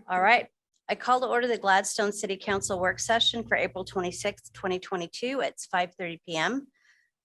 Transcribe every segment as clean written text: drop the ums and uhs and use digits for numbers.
All right. I call to order the Gladstone City Council work session for April 26th, 2022. It's 5:30 p.m.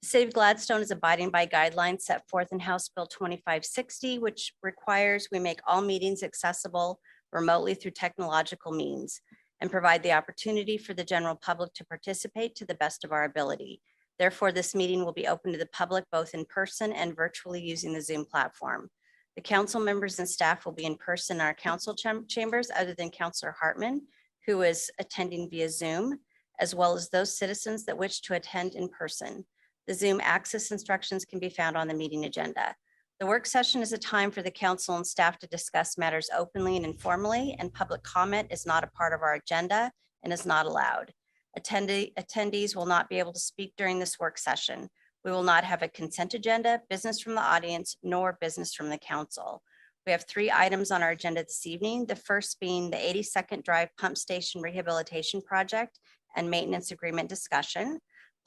The City of Gladstone is abiding by guidelines set forth in House Bill 2560, which requires we make all meetings accessible remotely through technological means and provide the opportunity for the general public to participate to the best of our ability. Therefore, this meeting will be open to the public both in person and virtually using the Zoom platform. The council members and staff will be in person in our council chambers other than Councilor Hartman, who is attending via Zoom, as well as those citizens that wish to attend in person. The Zoom access instructions can be found on the meeting agenda. The work session is a time for the council and staff to discuss matters openly and informally, and public comment is not a part of our agenda and is not allowed. Attendees will not be able to speak during this work session. We will not have a consent agenda, business from the audience, nor business from the council. We have 3 items on our agenda this evening. The first being the 82nd Drive Pump Station Rehabilitation Project and Maintenance Agreement discussion,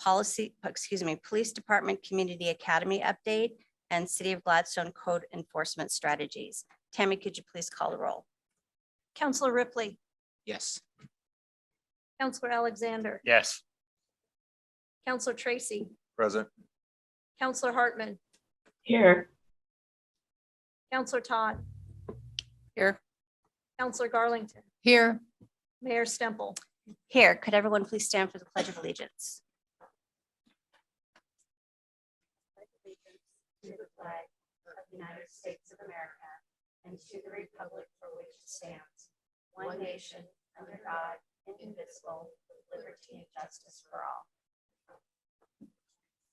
Police Department Community Academy update, and City of Gladstone Code Enforcement Strategies. Tammy, could you please call the roll? Councilor Ripley, Yes. Councilor Alexander, Yes. Councilor Tracy, Present. Councilor Hartman, Here. Councilor Todd, Here. Councilor Garlington, Here. Mayor Stemple. Here, could everyone please stand for the Pledge of Allegiance? To the flag of the United States of America and to the republic for which it stands, one nation, under God, indivisible, with liberty and justice for all.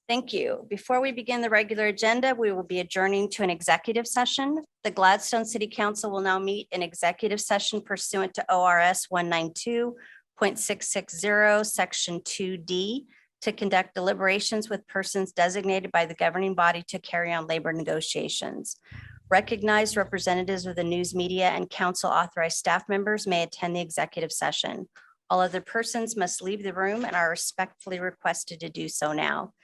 Thank you. Before we begin the regular agenda, we will be adjourning to an executive session. The Gladstone City Council will now meet in executive session pursuant to ORS 192.660, Section 2D, to conduct deliberations with persons designated by the governing body to carry on labor negotiations. Recognized representatives of the news media and council authorized staff members may attend the executive session. All other persons must leave the room and are respectfully requested to do so now.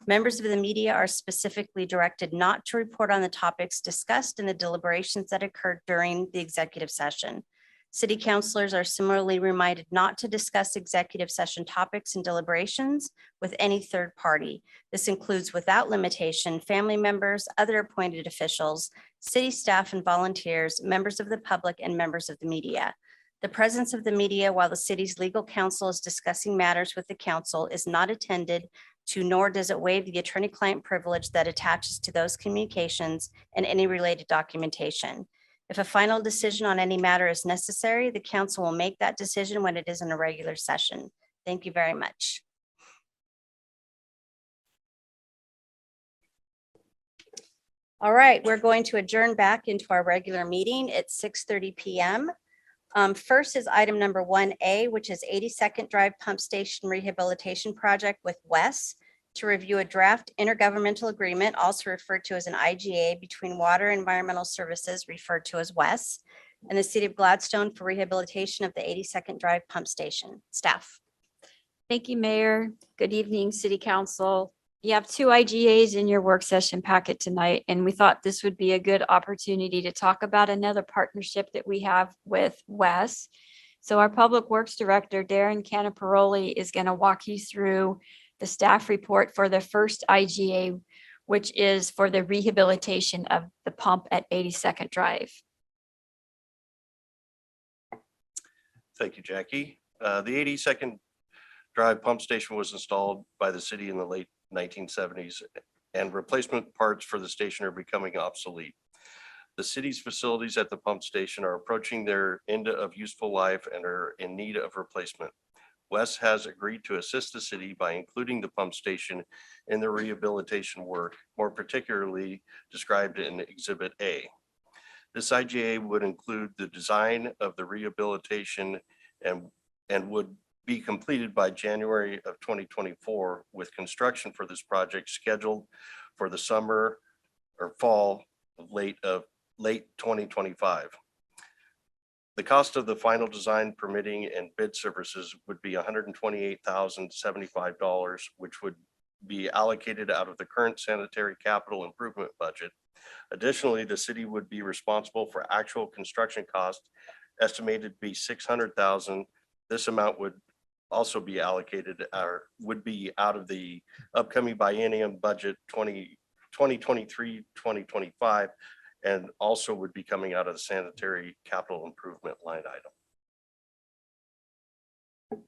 Members of the media are specifically directed not to report on the topics discussed in the deliberations that occurred during the executive session. City councilors are similarly reminded not to discuss executive session topics and deliberations with any third party. This includes, without limitation, family members, other appointed officials, city staff and volunteers, members of the public, and members of the media. The presence of the media while the city's legal counsel is discussing matters with the council is not attended to, nor does it waive the attorney-client privilege that attaches to those communications and any related documentation. If a final decision on any matter is necessary, the council will make that decision when it is in a regular session. Thank you very much. All right, we're going to adjourn back into our regular meeting at 6:30 p.m. First is item number 1A, which is 82nd Drive Pump Station Rehabilitation Project with WES to review a draft intergovernmental agreement, also referred to as an IGA, between Water Environmental Services, referred to as WES, and the City of Gladstone for rehabilitation of the 82nd Drive Pump Station. Staff. Thank you, Mayor. Good evening, City Council. You have 2 IGAs in your work session packet tonight, and we thought this would be a good opportunity to talk about another partnership that we have with WES. So our Public Works Director, Darren Canaparoli, is going to walk you through the staff report for the first IGA, which is for the rehabilitation of the pump at 82nd Drive. Thank you, Jackie. The 82nd Drive pump station was installed by the city in the late 1970s, and replacement parts for the station are becoming obsolete. The city's facilities at the pump station are approaching their end of useful life and are in need of replacement. WES has agreed to assist the city by including the pump station in the rehabilitation work, more particularly described in Exhibit A. This IGA would include the design of the rehabilitation and would be completed by January of 2024, with construction for this project scheduled for the summer or fall of late 2025. The cost of the final design, permitting, and bid services would be $128,075, which would be allocated out of the current sanitary capital improvement budget. Additionally, the city would be responsible for actual construction costs estimated to be $600,000. This amount would also be allocated or would be out of the upcoming biennium budget 2023-2025, and also would be coming out of the sanitary capital improvement line item.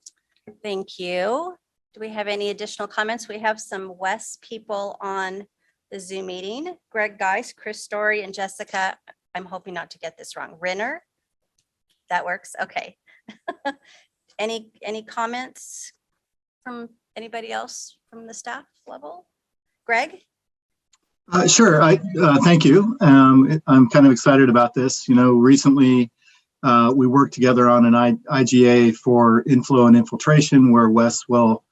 Thank you. Do we have any additional comments? We have some West people on the Zoom meeting. Greg Geis, Chris Story, and Jessica, I'm hoping not to get this wrong, Renner. That works, okay. Any comments from anybody else from the staff level? Greg? Sure. Thank you. I'm kind of excited about this. You know, recently we worked together on an IGA for inflow and infiltration, where Wes will,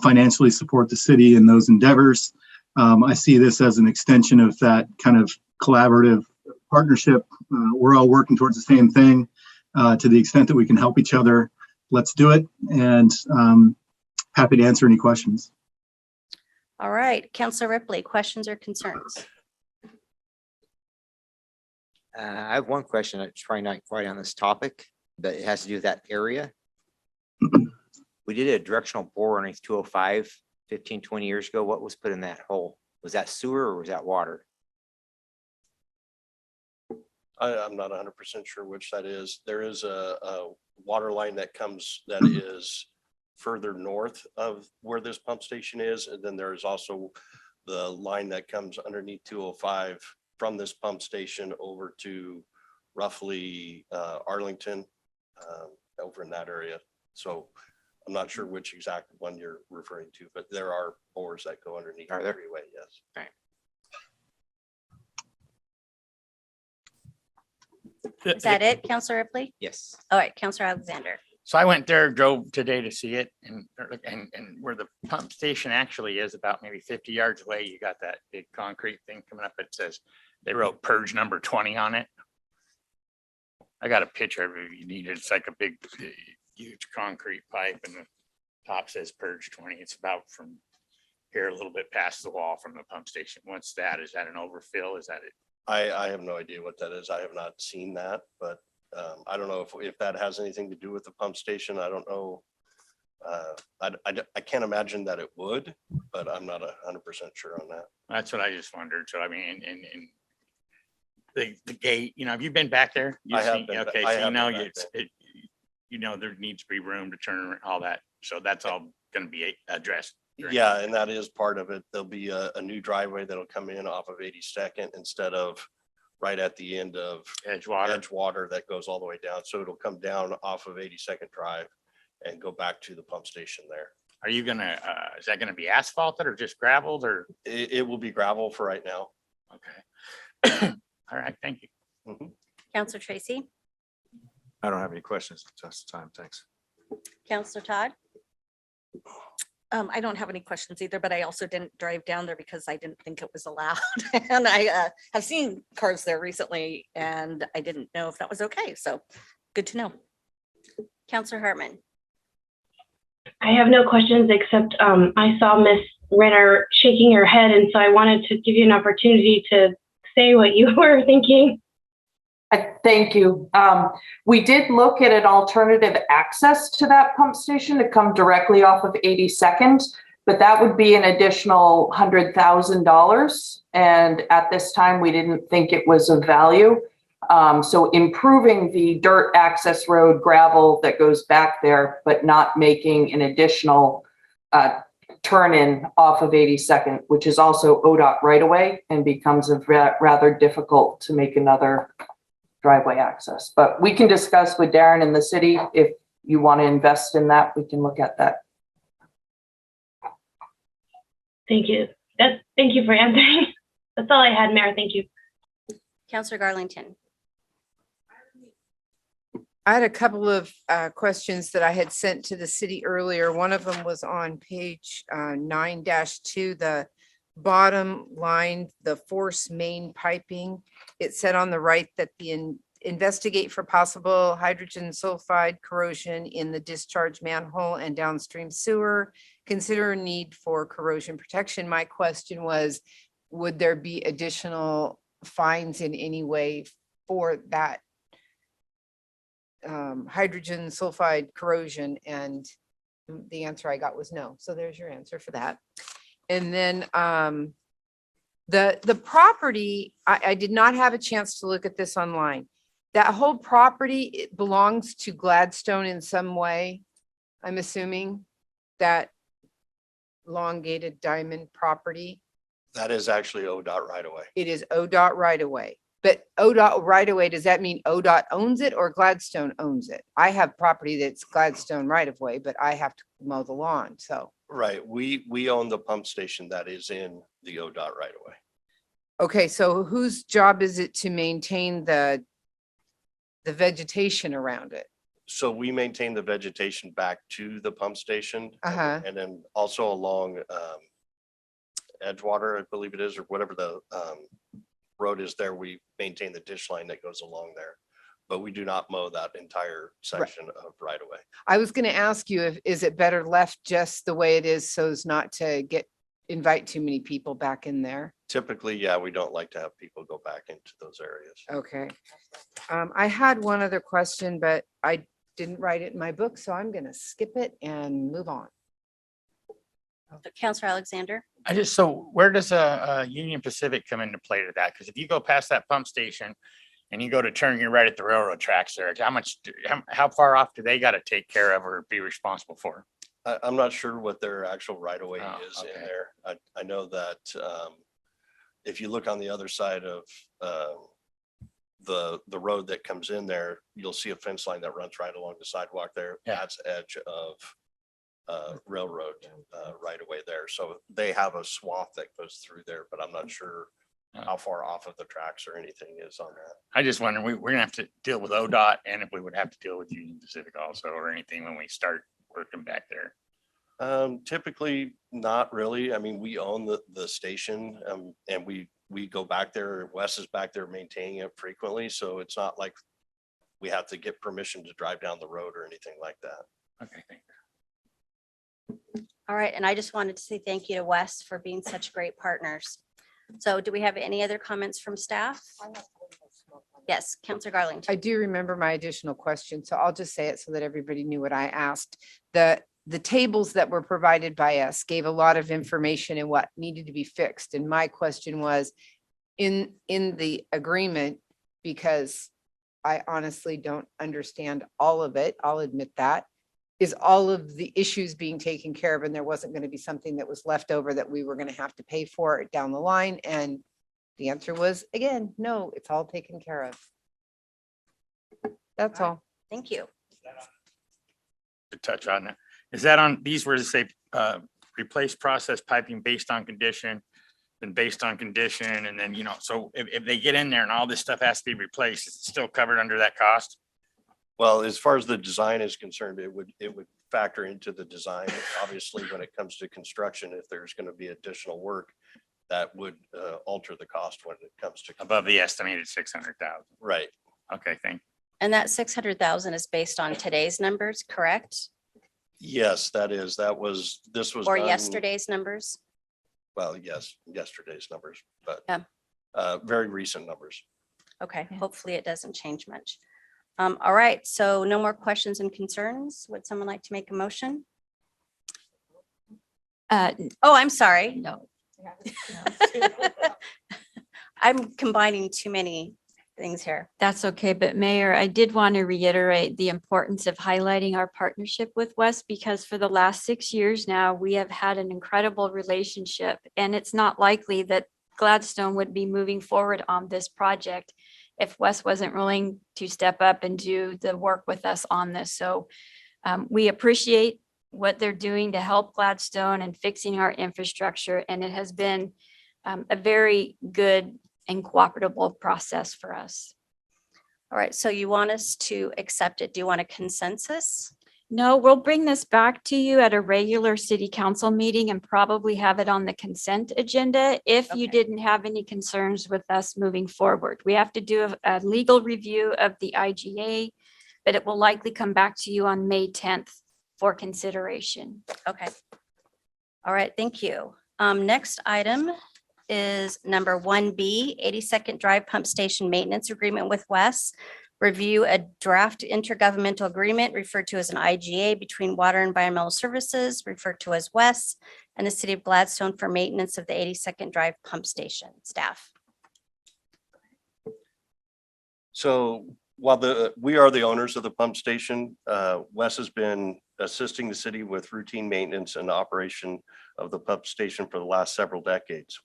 financially support the city in those endeavors. I see this as an extension of that kind of collaborative partnership. We're all working towards the same thing. To the extent that we can help each other, let's do it. And happy to answer any questions. All right, Councilor Ripley, questions or concerns? I have one question. It's probably not quite on this topic, but it has to do with that area. We did a directional bore underneath 205 15, 20 years ago. What was put in that hole? Was that sewer or was that water? I'm not 100% sure which that is. There is a water line that is further north of where this pump station is. And then there's also the line that comes underneath 205 from this pump station over to roughly Arlington, over in that area. So I'm not sure which exact one you're referring to, but there are bores that go underneath the freeway, yes. Is that it, Councilor Ripley? Yes. All right, Councilor Alexander. So I went there, drove today to see it, and where the pump station actually is, about maybe 50 yards away, you got that big concrete thing coming up. It says they wrote purge number 20 on it. I got a picture of it if you need it. It's like a big, huge concrete pipe, and the top says purge 20. It's about from here a little bit past the wall from the pump station. What's that? Is that an overfill? Is that it? I have no idea what that is. I have not seen that, but I don't know if that has anything to do with the pump station. I don't know. I can't imagine that it would, but I'm not 100% sure on that. That's what I just wondered. So I mean, and the gate, have you been back there? You've I have seen- been ba- Okay, I so have been back there needs to be room to turn all that. So that's all going to be addressed. during- Yeah, and that is part of it. There'll be a new driveway that'll come in off of 82nd instead of right at the end of Edgewater that goes all the way down. So it'll come down off of 82nd Drive and go back to the pump station there. Are you gonna, is that gonna be asphalted or just gravelled or? It will be gravel for right now. Okay. All right, thank you. Mhm. Councilor Tracy, I don't have any questions at this time. Thanks. Councilor Todd, I don't have any questions either, but I also didn't drive down there because I didn't think it was allowed. And I have seen cars there recently and I didn't know if that was okay. So good to know. Councilor Hartman. I have no questions except I saw Miss Renner shaking her head, and so I wanted to give you an opportunity to say what you were thinking. Thank you. We did look at an alternative access to that pump station to come directly off of 82nd, but that would be an additional $100,000. And at this time, we didn't think it was of value. So improving the dirt access road gravel that goes back there, but not making an additional turn in off of 82nd, which is also ODOT right away and becomes rather difficult to make another driveway access. But we can discuss with Darren and the city. If you want to invest in that, we can look at that. Thank you. Thank you for answering. That's all I had, Mayor. Thank you. Councilor Garlington. I had a couple of questions that I had sent to the city earlier. One of them was on page 9-2, the bottom line, the force main piping. It said on the right that investigate for possible hydrogen sulfide corrosion in the discharge manhole and downstream sewer. Consider a need for corrosion protection. My question was, would there be additional fines in any way for that hydrogen sulfide corrosion, and the answer I got was no. So there's your answer for that. And then the property, I did not have a chance to look at this online. That whole property, it belongs to Gladstone in some way. I'm assuming that elongated diamond property. That is actually ODOT right away. It is ODOT right away. But ODOT right away, does that mean ODOT owns it or Gladstone owns it? I have property that's Gladstone right of way, but I have to mow the lawn, so. Right. We own the pump station that is in the ODOT right away. Okay, so whose job is it to maintain the vegetation around it? So we maintain the vegetation back to the pump station. Uh-huh. And then also along Edgewater, I believe it is, or whatever the road is there, we maintain the ditch line that goes along there. But we do not mow that entire section of right away. I was gonna ask you is it better left just the way it is so as not to invite too many people back in there? Typically, yeah, we don't like to have people go back into those areas. Okay. I had one other question, but I didn't write it in my book, so I'm gonna skip it and move on. Counselor Alexander? So where does Union Pacific come into play to that? Because if you go past that pump station and you go to turn, you're right at the railroad tracks there. How far off do they got to take care of or be responsible for? I'm not sure what their actual right of way Oh, is in okay. there. I know that if you look on the other side of the road that comes in there, you'll see a fence line that runs right along the sidewalk there. Yeah. That's edge of railroad right away there. So they have a swath that goes through there, but I'm not sure how far off of the tracks or anything is on that. I just wonder, we're gonna have to deal with ODOT and if we would have to deal with Union Pacific also or anything when we start working back there. Typically not really. I mean, we own the station and we go back there. Wes is back there maintaining it frequently. So it's not like we have to get permission to drive down the road or anything like that. Okay, thank you. All right, and I just wanted to say thank you to Wes for being such great partners. So do we have any other comments from staff? Yes, Counselor Garland. I do remember my additional question, so I'll just say it so that everybody knew what I asked. The tables that were provided by us gave a lot of information and what needed to be fixed. And my question was in the agreement, because I honestly don't understand all of it, I'll admit that, is all of the issues being taken care of and there wasn't going to be something that was left over that we were going to have to pay for it down the line? And the answer was, again, no, it's all taken care of. That's all. Thank you. To touch on that, is that on, these were to say, replace process piping based on condition, then based on condition, and then, so if they get in there and all this stuff has to be replaced, is it still covered under that cost? Well, as far as the design is concerned, it would factor into the design. Obviously, when it comes to construction, if there's going to be additional work, that would alter the cost when it comes to. Above the estimated 600,000. Right. Okay, thank you. And that 600,000 is based on today's numbers, correct? Yes, this was. Or done- yesterday's numbers? Well, yes, yesterday's numbers, but Yeah. very recent numbers. Okay, hopefully it doesn't change much. All right, so no more questions and concerns. Would someone like to make a motion? Oh, I'm sorry. No. I'm combining too many things here. That's okay, but Mayor, I did want to reiterate the importance of highlighting our partnership with Wes because for the last 6 years now, we have had an incredible relationship and it's not likely that Gladstone would be moving forward on this project if Wes wasn't willing to step up and do the work with us on this. So we appreciate what they're doing to help Gladstone and fixing our infrastructure. And it has been a very good and cooperative process for us. All right, so you want us to accept it. Do you want a consensus? No, we'll bring this back to you at a regular city council meeting and probably have it on the consent agenda if you Okay. didn't have any concerns with us moving forward. We have to do a legal review of the IGA, but it will likely come back to you on May 10th for consideration. Okay. All right, thank you. Next item is number 1B, 82nd Drive Pump Station Maintenance Agreement with Wes. Review a draft intergovernmental agreement referred to as an IGA between Water Environmental Services, referred to as WES, and the city of Gladstone for maintenance of the 82nd Drive Pump Station. Staff. So while we are the owners of the pump station, Wes has been assisting the city with routine maintenance and operation of the pump station for the last several decades.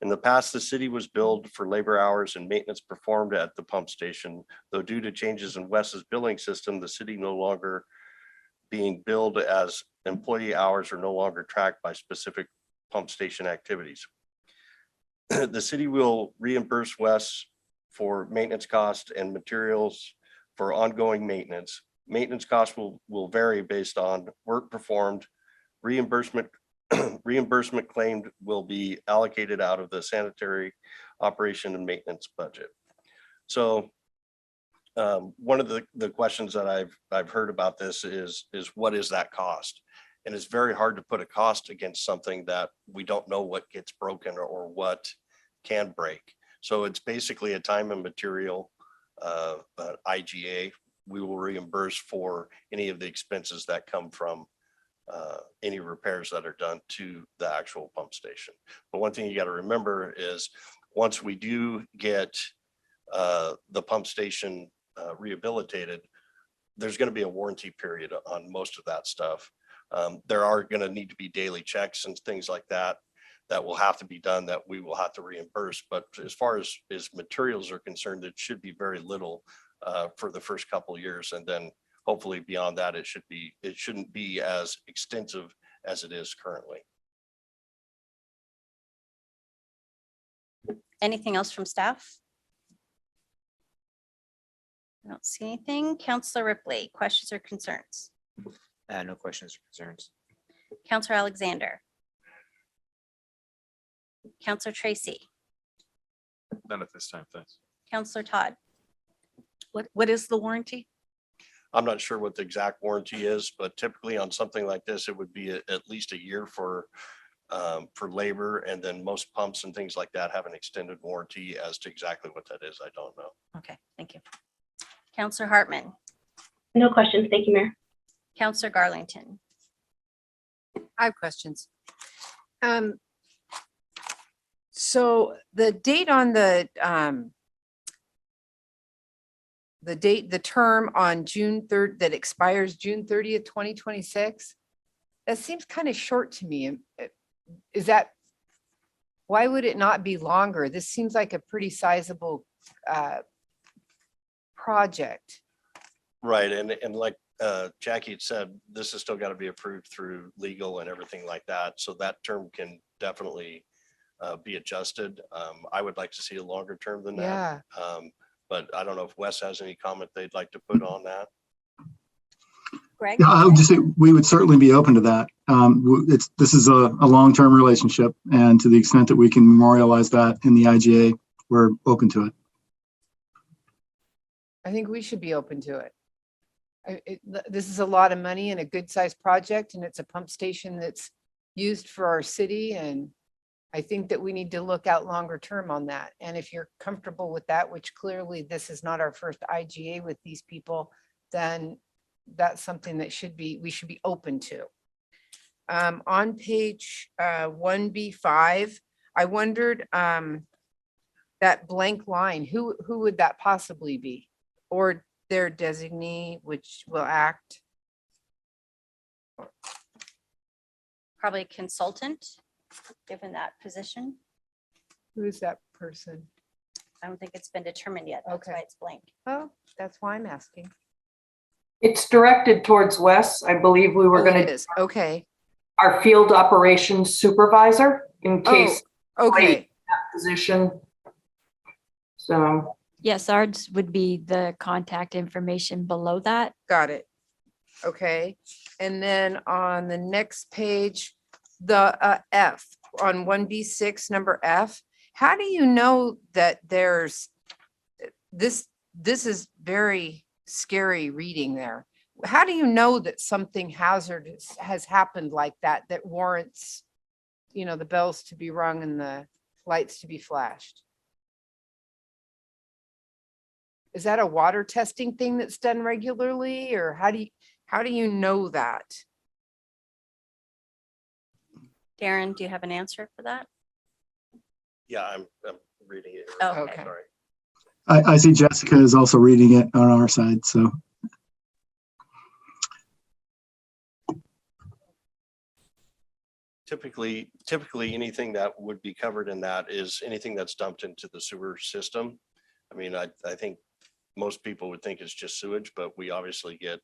In the past, the city was billed for labor hours and maintenance performed at the pump station, though due to changes in Wes's billing system, the city no longer being billed as employee hours are no longer tracked by specific pump station activities. The city will reimburse Wes for maintenance costs and materials for ongoing maintenance. Maintenance costs will vary based on work performed. Reimbursement claimed will be allocated out of the sanitary operation and maintenance budget. So one of the questions that I've heard about this is what is that cost? And it's very hard to put a cost against something that we don't know what gets broken or what can break. So it's basically a time and material IGA. We will reimburse for any of the expenses that come from any repairs that are done to the actual pump station. But one thing you got to remember is once we do get the pump station rehabilitated, there's going to be a warranty period on most of that stuff. There are going to need to be daily checks and things like that will have to be done, that we will have to reimburse. But as far as materials are concerned, it should be very little for the first couple of years. And then hopefully beyond that, it shouldn't be as extensive as it is currently. Anything else from staff? I don't see anything. Counselor Ripley, questions or concerns? No questions or concerns. Counselor Alexander. Counselor Tracy. None at this time, thanks. Counselor Todd. What is the warranty? I'm not sure what the exact warranty is, but typically on something like this, it would be at least a year for labor. And then most pumps and things like that have an extended warranty. As to exactly what that is, I don't know. Okay, thank you. Counselor Hartman. No questions. Thank you, Mayor. Counselor Garlington. I have questions. So the date on the term on June 3rd that expires June 30th, 2026, that seems kind of short to me. Is that, why would it not be longer? This seems like a pretty sizable project. Right. And like Jackie had said, this has still got to be approved through legal and everything like that. So that term can definitely be adjusted. I would like to see a longer term than that. Yeah. But I don't know if Wes has any comment they'd like to put on that. Greg. Yeah, I would just say we would certainly be open to that. This is a long-term relationship, and to the extent that we can memorialize that in the IGA, we're open to it. I think we should be open to it. This is a lot of money and a good sized project, and it's a pump station that's used for our city. And I think that we need to look out longer term on that. And if you're comfortable with that, which clearly this is not our first IGA with these people, then that's something that we should be open to. On page 1B5, I wondered that blank line, who would that possibly be? Or their designee, which will act? Probably a consultant, given that position. Who is that person? I don't think it's been determined yet. That's why Okay. it's blank. Oh, that's why I'm asking. It's directed towards Wes. I believe we were Oh, it going to, is. Okay, our field operations supervisor in case okay. position. So, Yes, ours would be the contact information below that. Got it. Okay. And then on the next page, the F on 1B6, number F, how do you know that there's this is very scary reading there. How do you know that something hazardous has happened like that warrants, the bells to be rung and the lights to be flashed? Is that a water testing thing that's done regularly, or how do you know that? Darren, do you have an answer for that? Yeah, I'm reading it. Okay. Okay. Sorry. I see Jessica is also reading it on our side, so. Typically, anything that would be covered in that is anything that's dumped into the sewer system. I mean, I think most people would think it's just sewage, but we obviously get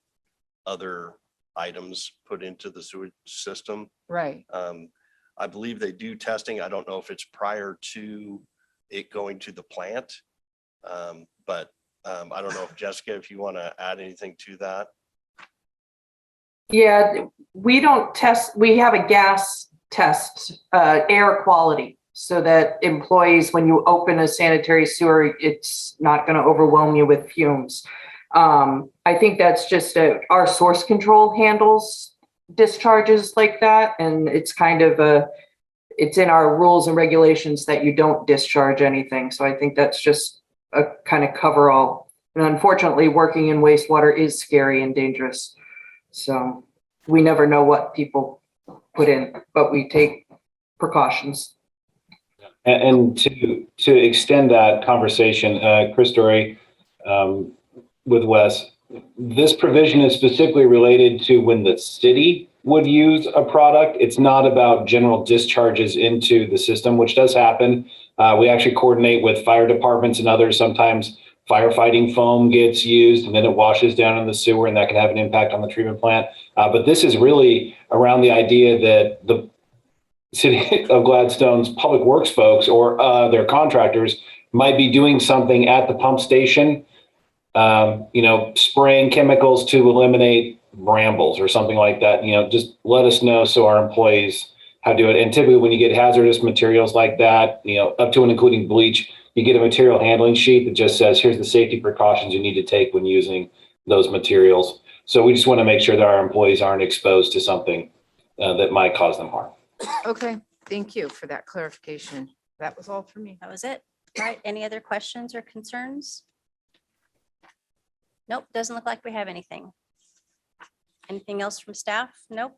other items put into the sewage system. Right. I believe they do testing. I don't know if it's prior to it going to the plant. But I don't know if Jessica, if you want to add anything to that. Yeah, we don't test, we have a gas test, air quality, so that employees, when you open a sanitary sewer, it's not going to overwhelm you with fumes. I think that's just our source control handles discharges like that. And it's kind of it's in our rules and regulations that you don't discharge anything. So I think that's just a kind of coverall. And unfortunately, working in wastewater is scary and dangerous. So we never know what people put in, but we take precautions. And to extend that conversation, Chris Story, with Wes, this provision is specifically related to when the city would use a product. It's not about general discharges into the system, which does happen. We actually coordinate with fire departments and others. Sometimes firefighting foam gets used and then it washes down in the sewer, and that can have an impact on the treatment plant. But this is really around the idea that the City of Gladstone's public works folks or their contractors might be doing something at the pump station, spraying chemicals to eliminate brambles or something like that. Just let us know so our employees how to do it. And typically when you get hazardous materials like that, up to and including bleach, you get a material handling sheet that just says, here's the safety precautions you need to take when using those materials. So we just want to make sure that our employees aren't exposed to something that might cause them harm. Okay, thank you for that clarification. That was all for me. That was it. All right, any other questions or concerns? Nope, doesn't look like we have anything. Anything else from staff? Nope.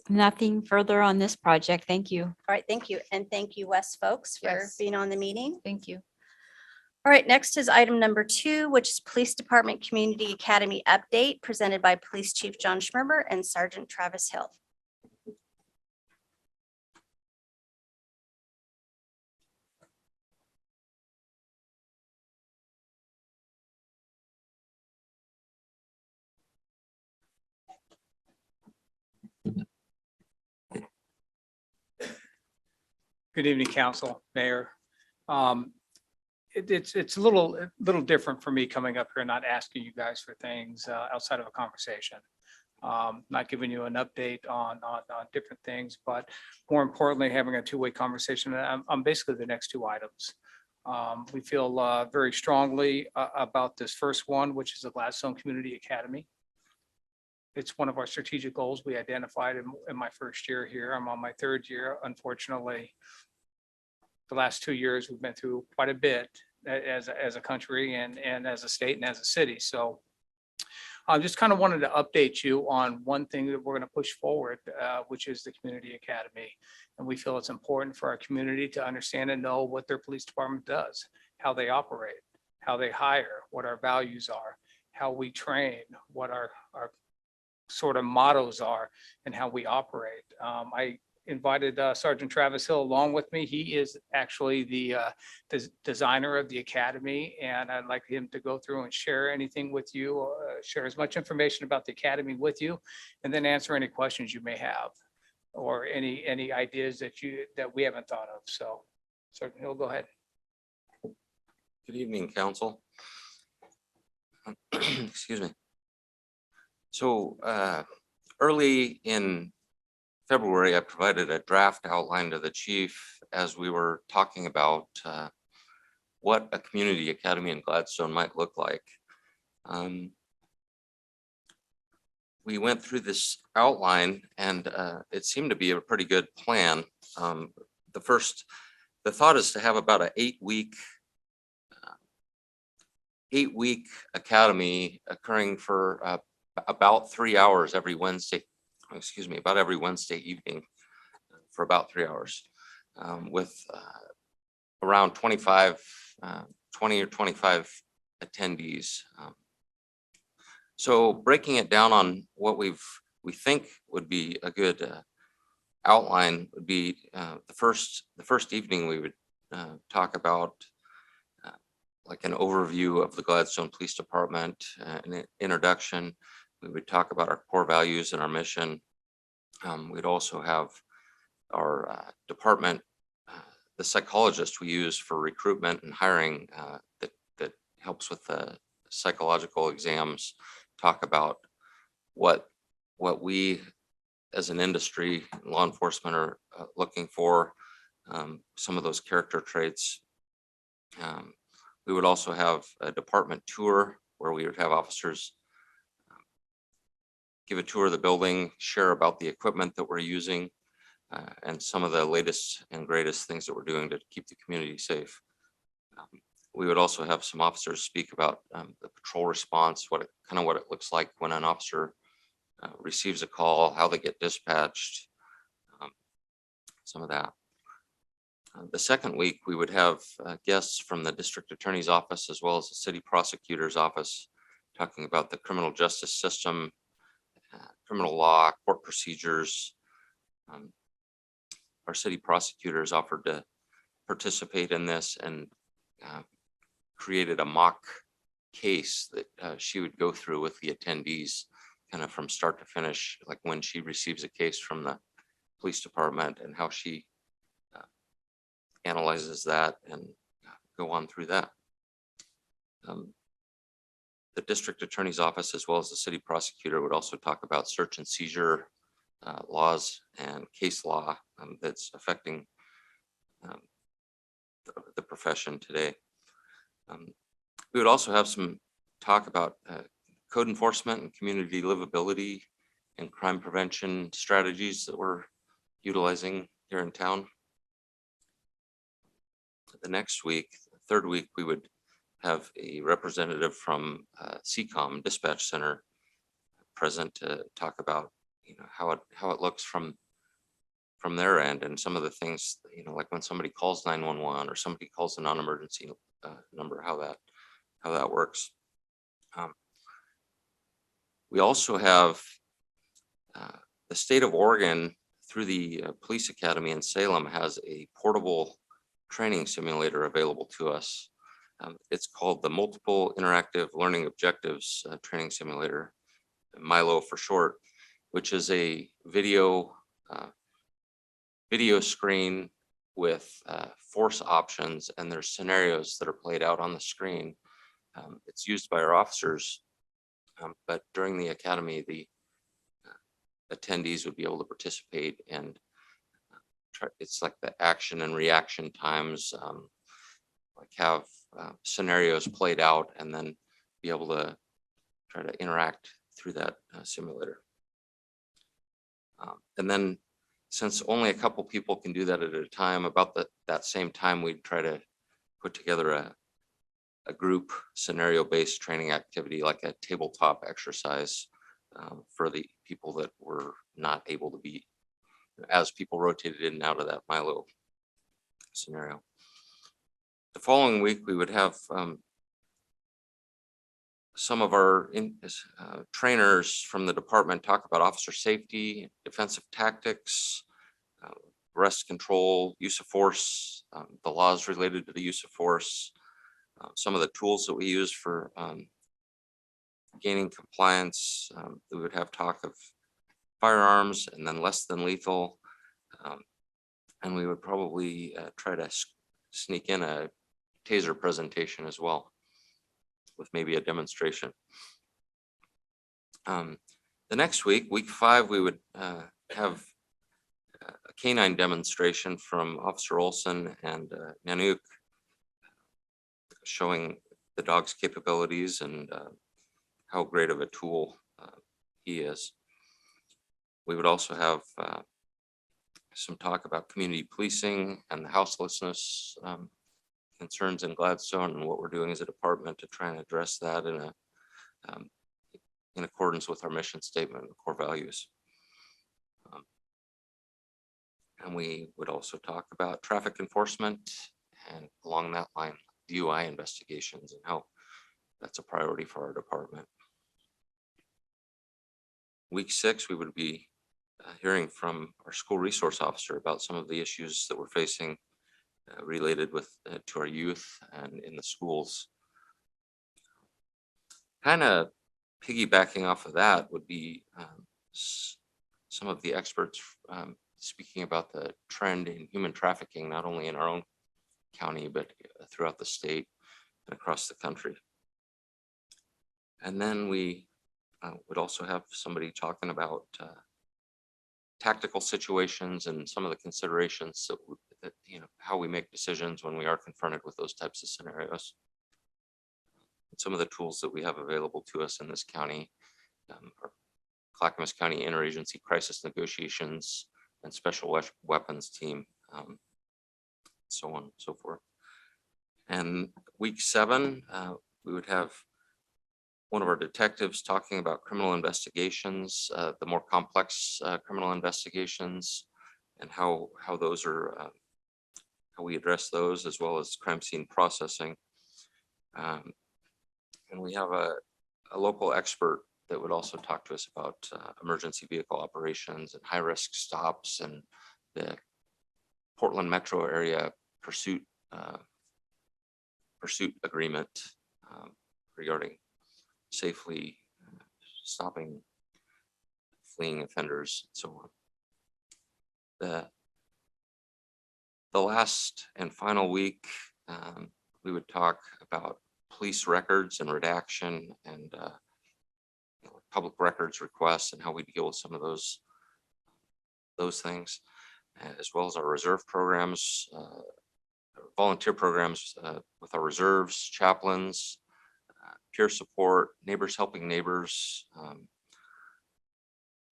Nothing further on this project. Thank you. All right, thank you. And thank you, Wes, folks, for Yes. being on the meeting. Thank you. All right, next is item number 2, which is Police Department Community Academy Update presented by Police Chief John Schmerber and Sergeant Travis Hill. Good evening, council, mayor. It's a little different for me coming up here, not asking you guys for things outside of a conversation. Not giving you an update on different things, but more importantly, having a two-way conversation on basically the next two items. We feel very strongly about this first one, which is the Gladstone Community Academy. It's one of our strategic goals we identified in my first year here. I'm on my third year. Unfortunately, the last 2 years, we've been through quite a bit as a country and as a state and as a city. So I just kind of wanted to update you on one thing that we're going to push forward, which is the Community Academy. And we feel it's important for our community to understand and know what their police department does, how they operate, how they hire, what our values are, how we train, what our sort of mottos are, and how we operate. I invited Sergeant Travis Hill along with me. He is actually the designer of the academy, and I'd like him to go through and share anything with you, share as much information about the academy with you, and then answer any questions you may have or any ideas that we haven't thought of. So Sergeant Hill, go ahead. Good evening, council. Excuse me. So early in February, I provided a draft outline to the chief as we were talking about what a community academy in Gladstone might look like. We went through this outline and it seemed to be a pretty good plan. The thought is to have about an 8-week 8-week academy occurring for about 3 hours every Wednesday, about every Wednesday evening for about 3 hours with around 20 or 25 attendees. So breaking it down on what we think would be a good outline would be the first evening we would talk about like an overview of the Gladstone Police Department, an introduction. We would talk about our core values and our mission. We'd also have our department, the psychologist we use for recruitment and hiring that helps with the psychological exams, talk about what we as an industry, law enforcement are looking for, some of those character traits. We would also have a department tour where we would have officers give a tour of the building, share about the equipment that we're using, and some of the latest and greatest things that we're doing to keep the community safe. We would also have some officers speak about the patrol response, what it looks like when an officer receives a call, how they get dispatched, some of that. The second week, we would have guests from the district attorney's office as well as the city prosecutor's office talking about the criminal justice system, criminal law, court procedures. Our city prosecutors offered to participate in this and created a mock case that she would go through with the attendees kind of from start to finish, like when she receives a case from the police department and how she analyzes that and go on through that. The district attorney's office, as well as the city prosecutor, would also talk about search and seizure laws and case law that's affecting the profession today. We would also have some talk about code enforcement and community livability and crime prevention strategies that we're utilizing here in town. The next week, the third week, we would have a representative from CCOM Dispatch Center present to talk about how it looks from their end and some of the things, like when somebody calls 911 or somebody calls a non-emergency number, how that works. We also have the state of Oregon through the Police Academy in Salem has a portable training simulator available to us. It's called the Multiple Interactive Learning Objectives Training Simulator, MILO for short, which is a video screen with force options, and there's scenarios that are played out on the screen. It's used by our officers, but during the academy, the attendees would be able to participate and it's like the action and reaction times, like have scenarios played out and then be able to try to interact through that simulator. And then since only a couple people can do that at a time, about that same time, we'd try to put together a group scenario-based training activity, like a tabletop exercise for the people that were not able to be, as people rotated in and out of that MILO scenario. The following week, we would have some of our trainers from the department talk about officer safety, defensive tactics, arrest control, use of force, the laws related to the use of force, some of the tools that we use for gaining compliance. We would have talk of firearms and then less than lethal. And we would probably try to sneak in a taser presentation as well, with maybe a demonstration. The next week, week 5, we would have a canine demonstration from Officer Olson and Nanook, showing the dog's capabilities and how great of a tool he is. We would also have some talk about community policing and the houselessness concerns in Gladstone and what we're doing as a department to try and address that in accordance with our mission statement and core values. And we would also talk about traffic enforcement and along that line, DUI investigations and how that's a priority for our department. Week 6, we would be hearing from our school resource officer about some of the issues that we're facing related with to our youth and in the schools. Kind of piggybacking off of that would be some of the experts speaking about the trend in human trafficking, not only in our own county, but throughout the state and across the country. And then we would also have somebody talking about tactical situations and some of the considerations that, you know, how we make decisions when we are confronted with those types of scenarios. And some of the tools that we have available to us in this county, our Clackamas County Interagency Crisis Negotiations and Special Weapons Team, so on and so forth. And week 7, we would have one of our detectives talking about criminal investigations, the more complex criminal investigations, and how those are, how we address those, as well as crime scene processing. And we have a local expert that would also talk to us about emergency vehicle operations and high-risk stops and the Portland metro area pursuit agreement regarding safely stopping fleeing offenders and so on. The last and final week, we would talk about police records and redaction and public records requests and how we deal with some of those things, as well as our reserve programs, volunteer programs with our reserves, chaplains, peer support, neighbors helping neighbors.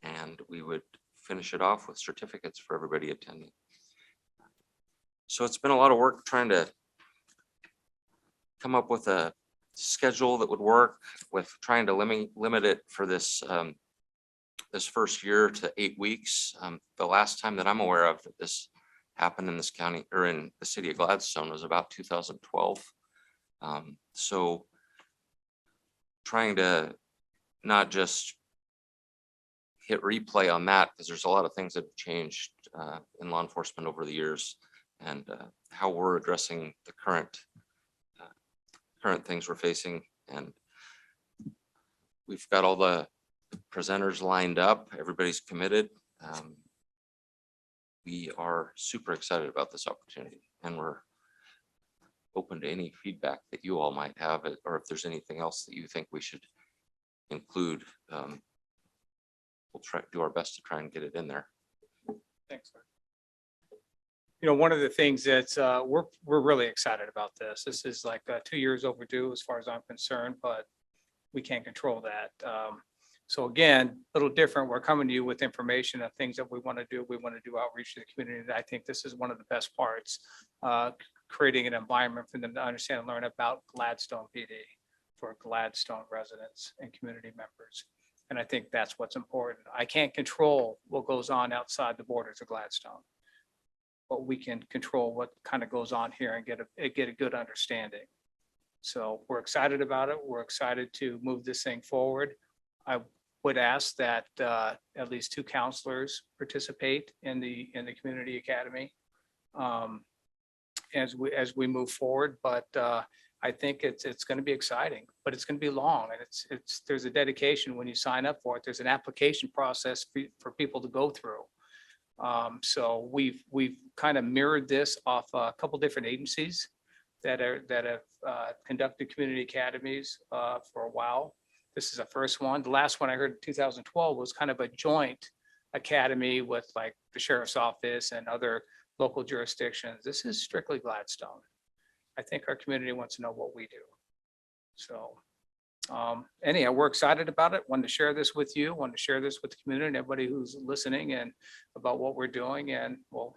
And we would finish it off with certificates for everybody attending. So it's been a lot of work trying to come up with a schedule that would work, with trying to limit it for this this first year to 8 weeks. The last time that I'm aware of that this happened in this county or in the city of Gladstone was about 2012. So trying to not just hit replay on that, because there's a lot of things that have changed in law enforcement over the years, and how we're addressing the current things we're facing. And we've got all the presenters lined up. Everybody's committed. We are super excited about this opportunity, and we're open to any feedback that you all might have, or if there's anything else that you think we should include. We'll try do our best to try and get it in there. Thanks. You know, one of the things that's we're really excited about this. This is like 2 years overdue as far as I'm concerned, but we can't control that. So again, a little different. We're coming to you with information of things that we want to do. We want to do outreach to the community. And I think this is one of the best parts, creating an environment for them to understand and learn about Gladstone PD for Gladstone residents and community members. And I think that's what's important. I can't control what goes on outside the borders of Gladstone, but we can control what kind of goes on here and get a good understanding. So we're excited about it. We're excited to move this thing forward. I would ask that at least 2 counselors participate in the community academy as we move forward. But I think it's going to be exciting, but it's going to be long, and there's a dedication when you sign up for it. There's an application process for people to go through. So we've kind of mirrored this off a couple different agencies that have conducted community academies for a while. This is the first one. The last one I heard in 2012 was kind of a joint academy with like the sheriff's office and other local jurisdictions. This is strictly Gladstone. I think our community wants to know what we do. So anyhow, we're excited about it. Wanted to share this with you, wanted to share this with the community and everybody who's listening and about what we're doing. And we'll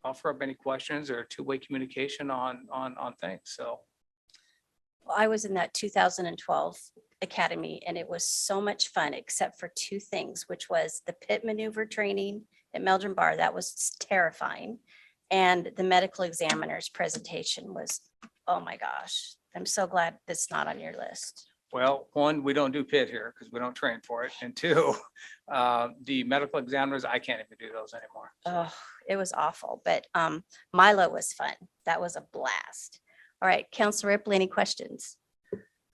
offer up any questions or two-way communication on things. So I was in that 2012 academy and it was so much fun, except for two things, which was the pit maneuver training at Meldrum Bar. That was terrifying. And the medical examiner's presentation was, oh my gosh, I'm so glad that's not on your list. well, one, we don't do pit here because we don't train for it. And two, the medical examiners, I can't even do those anymore. Oh, it was awful, but Milo was fun. That was a blast. All right, Counselor Ripley, any questions?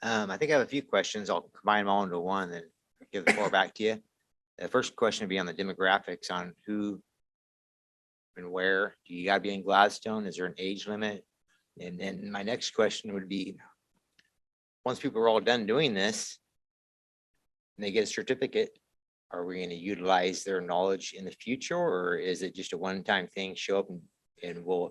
I think I have a few questions. I'll combine them all into one and give the floor back to you. The first question would be on the demographics on who and where. Do you gotta be in Gladstone? Is there an age limit? And then my next question would be, once people are all done doing this and they get a certificate, are we going to utilize their knowledge in the future, or is it just a one-time thing, show up and we're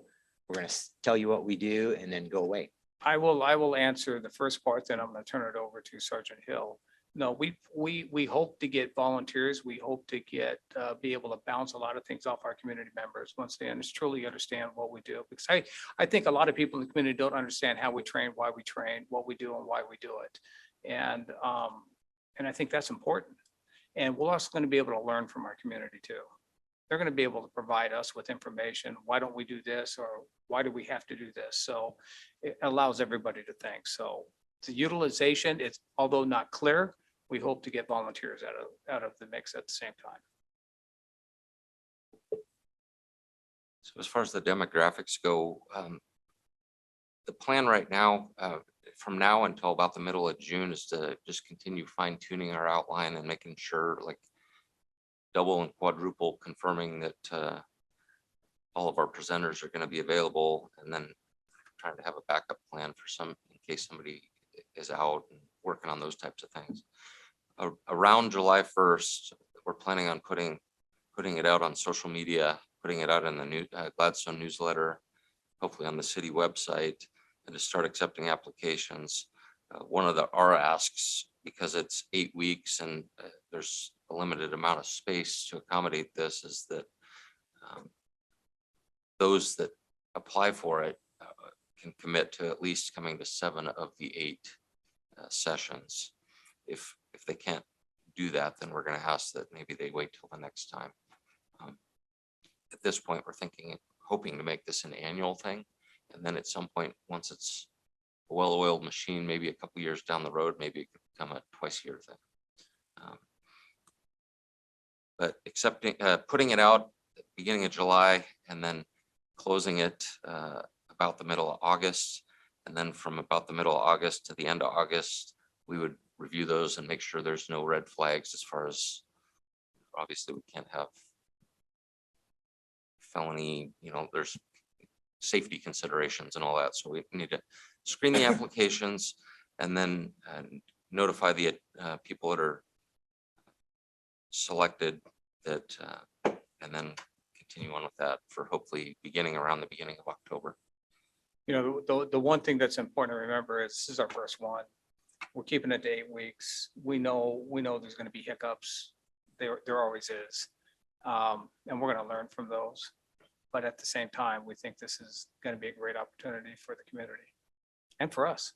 going to tell you what we do and then go away? I will answer the first part, then I'm going to turn it over to Sergeant Hill. No, we hope to get volunteers. We hope to get, be able to bounce a lot of things off our community members once they truly understand what we do. Because I think a lot of people in the community don't understand how we train, why we train, what we do and why we do it. And I think that's important. And we're also going to be able to learn from our community too. They're going to be able to provide us with information. Why don't we do this? Or why do we have to do this? So it allows everybody to think. So the utilization, it's although not clear, we hope to get volunteers out of the mix at the same time. So as far as the demographics go, the plan right now, from now until about the middle of June, is to just continue fine tuning our outline and making sure, like, double and quadruple confirming that all of our presenters are going to be available, and then trying to have a backup plan for some in case somebody is out, and working on those types of things. Around July 1st, we're planning on putting it out on social media, putting it out in the new Gladstone newsletter, hopefully on the city website, and to start accepting applications. One of our asks, because it's 8 weeks and there's a limited amount of space to accommodate this, is that those that apply for it can commit to at least coming to 7 of the 8 sessions. If they can't do that, then we're going to ask that maybe they wait till the next time. At this point, we're hoping to make this an annual thing, and then at some point, once it's a well-oiled machine, maybe a couple years down the road, maybe it could become a twice-a-year thing. But putting it out at the beginning of July and then closing it about the middle of August, and then from about the middle of August to the end of August, we would review those and make sure there's no red flags as far as, obviously we can't have felony, there's safety considerations and all that. So we need to screen the applications and then notify the people that are selected that, and then continue on with that for hopefully around the beginning of October. The one thing that's important to remember is this is our first one. We're keeping it to 8 weeks. We know there's going to be hiccups. There always is. And we're going to learn from those. But at the same time, we think this is going to be a great opportunity for the community and for us.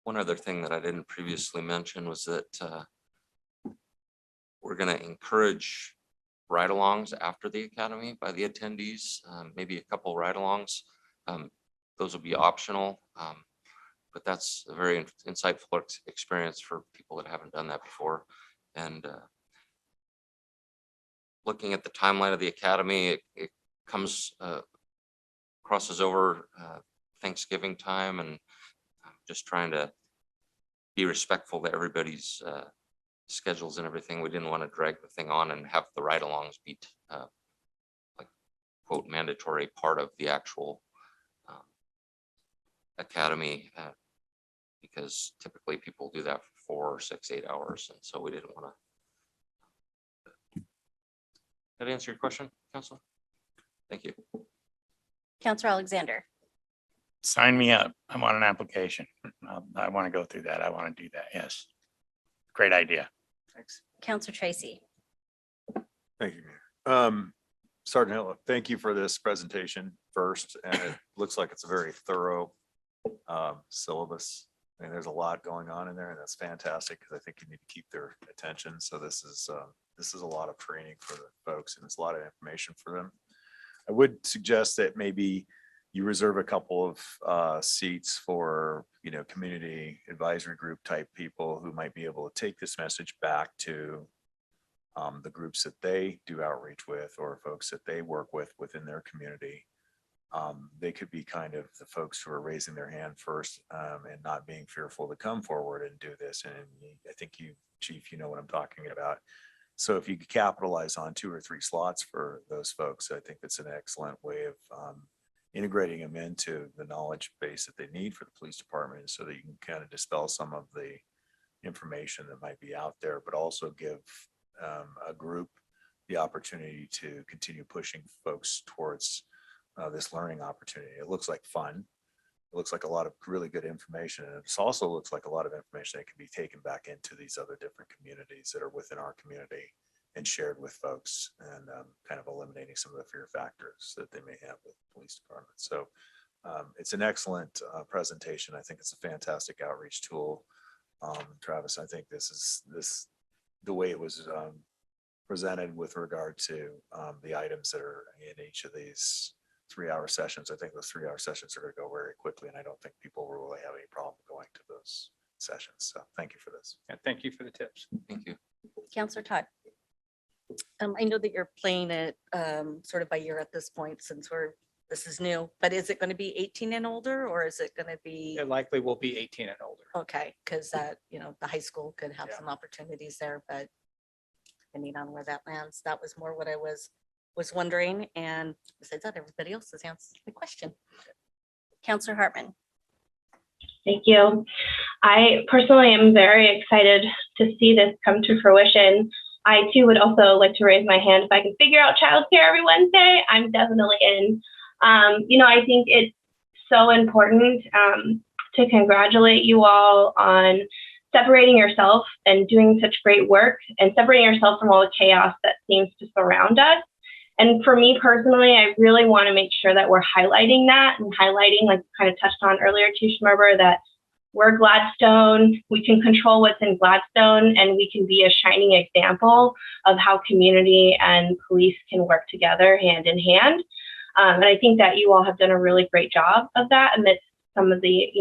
One other thing that I didn't previously mention was that we're going to encourage ride-alongs after the academy by the attendees, maybe a couple ride-alongs. Those will be optional, but that's a very insightful experience for people that haven't done that before. And looking at the timeline of the academy, it comes, crosses over Thanksgiving time, and I'm just trying to be respectful to everybody's schedules and everything. We didn't want to drag the thing on and have the ride-alongs be like, quote, mandatory part of the actual academy, because typically people do that for 4, 6, 8 hours, and so we didn't want to. That answer your question, Council? Thank you. Counselor Alexander. Sign me up. I want an application. I want to go through that. I want to do that. Yes. Great idea. Thanks. Counselor Tracy. Thank you, Mayor. Sergeant Hill, thank you for this presentation first, and it looks like it's a very thorough syllabus. I mean, there's a lot going on in there, and that's fantastic because I think you need to keep their attention. So this is a lot of training for the folks, and it's a lot of information for them. I would suggest that maybe you reserve a couple of seats for, community advisory group type people who might be able to take this message back to the groups that they do outreach with or folks that they work with within their community. They could be kind of the folks who are raising their hand first and not being fearful to come forward and do this. And I think you, Chief, you know what I'm talking about. So if you could capitalize on 2 or 3 slots for those folks, I think that's an excellent way of integrating them into the knowledge base that they need for the police department so that you can kind of dispel some of the information that might be out there, but also give a group the opportunity to continue pushing folks towards this learning opportunity. It looks like fun. It looks like a lot of really good information. And it also looks like a lot of information that can be taken back into these other different communities that are within our community and shared with folks, and kind of eliminating some of the fear factors that they may have with the police department. So it's an excellent presentation. I think it's a fantastic outreach tool. Travis, I think the way it was presented with regard to the items that are in each of these 3-hour sessions. I think those 3-hour sessions are going to go very quickly, and I don't think people will really have any problem going to those sessions. So thank you for this. And thank you for the tips. Thank you. Counselor Todd. I know that you're playing it sort of by year at this point since this is new, but is it going to be 18 and older, or is it going to be? It likely will be 18 and older. Okay, because that, the high school could have Yeah. some opportunities there, but depending on where that lands, that was more what I was wondering. And besides that, everybody else has answered the question. Counselor Hartman. Thank you. I personally am very excited to see this come to fruition. I too would also like to raise my hand. If I can figure out childcare every Wednesday, I'm definitely in. I think it's so important to congratulate you all on separating yourself and doing such great work and separating yourself from all the chaos that seems to surround us. And for me personally, I really want to make sure that we're highlighting that and highlighting, like kind of touched on earlier, Chief Schmerber, that we're Gladstone, we can control what's in Gladstone, and we can be a shining example of how community and police can work together hand in hand. And I think that you all have done a really great job of that amidst some of the,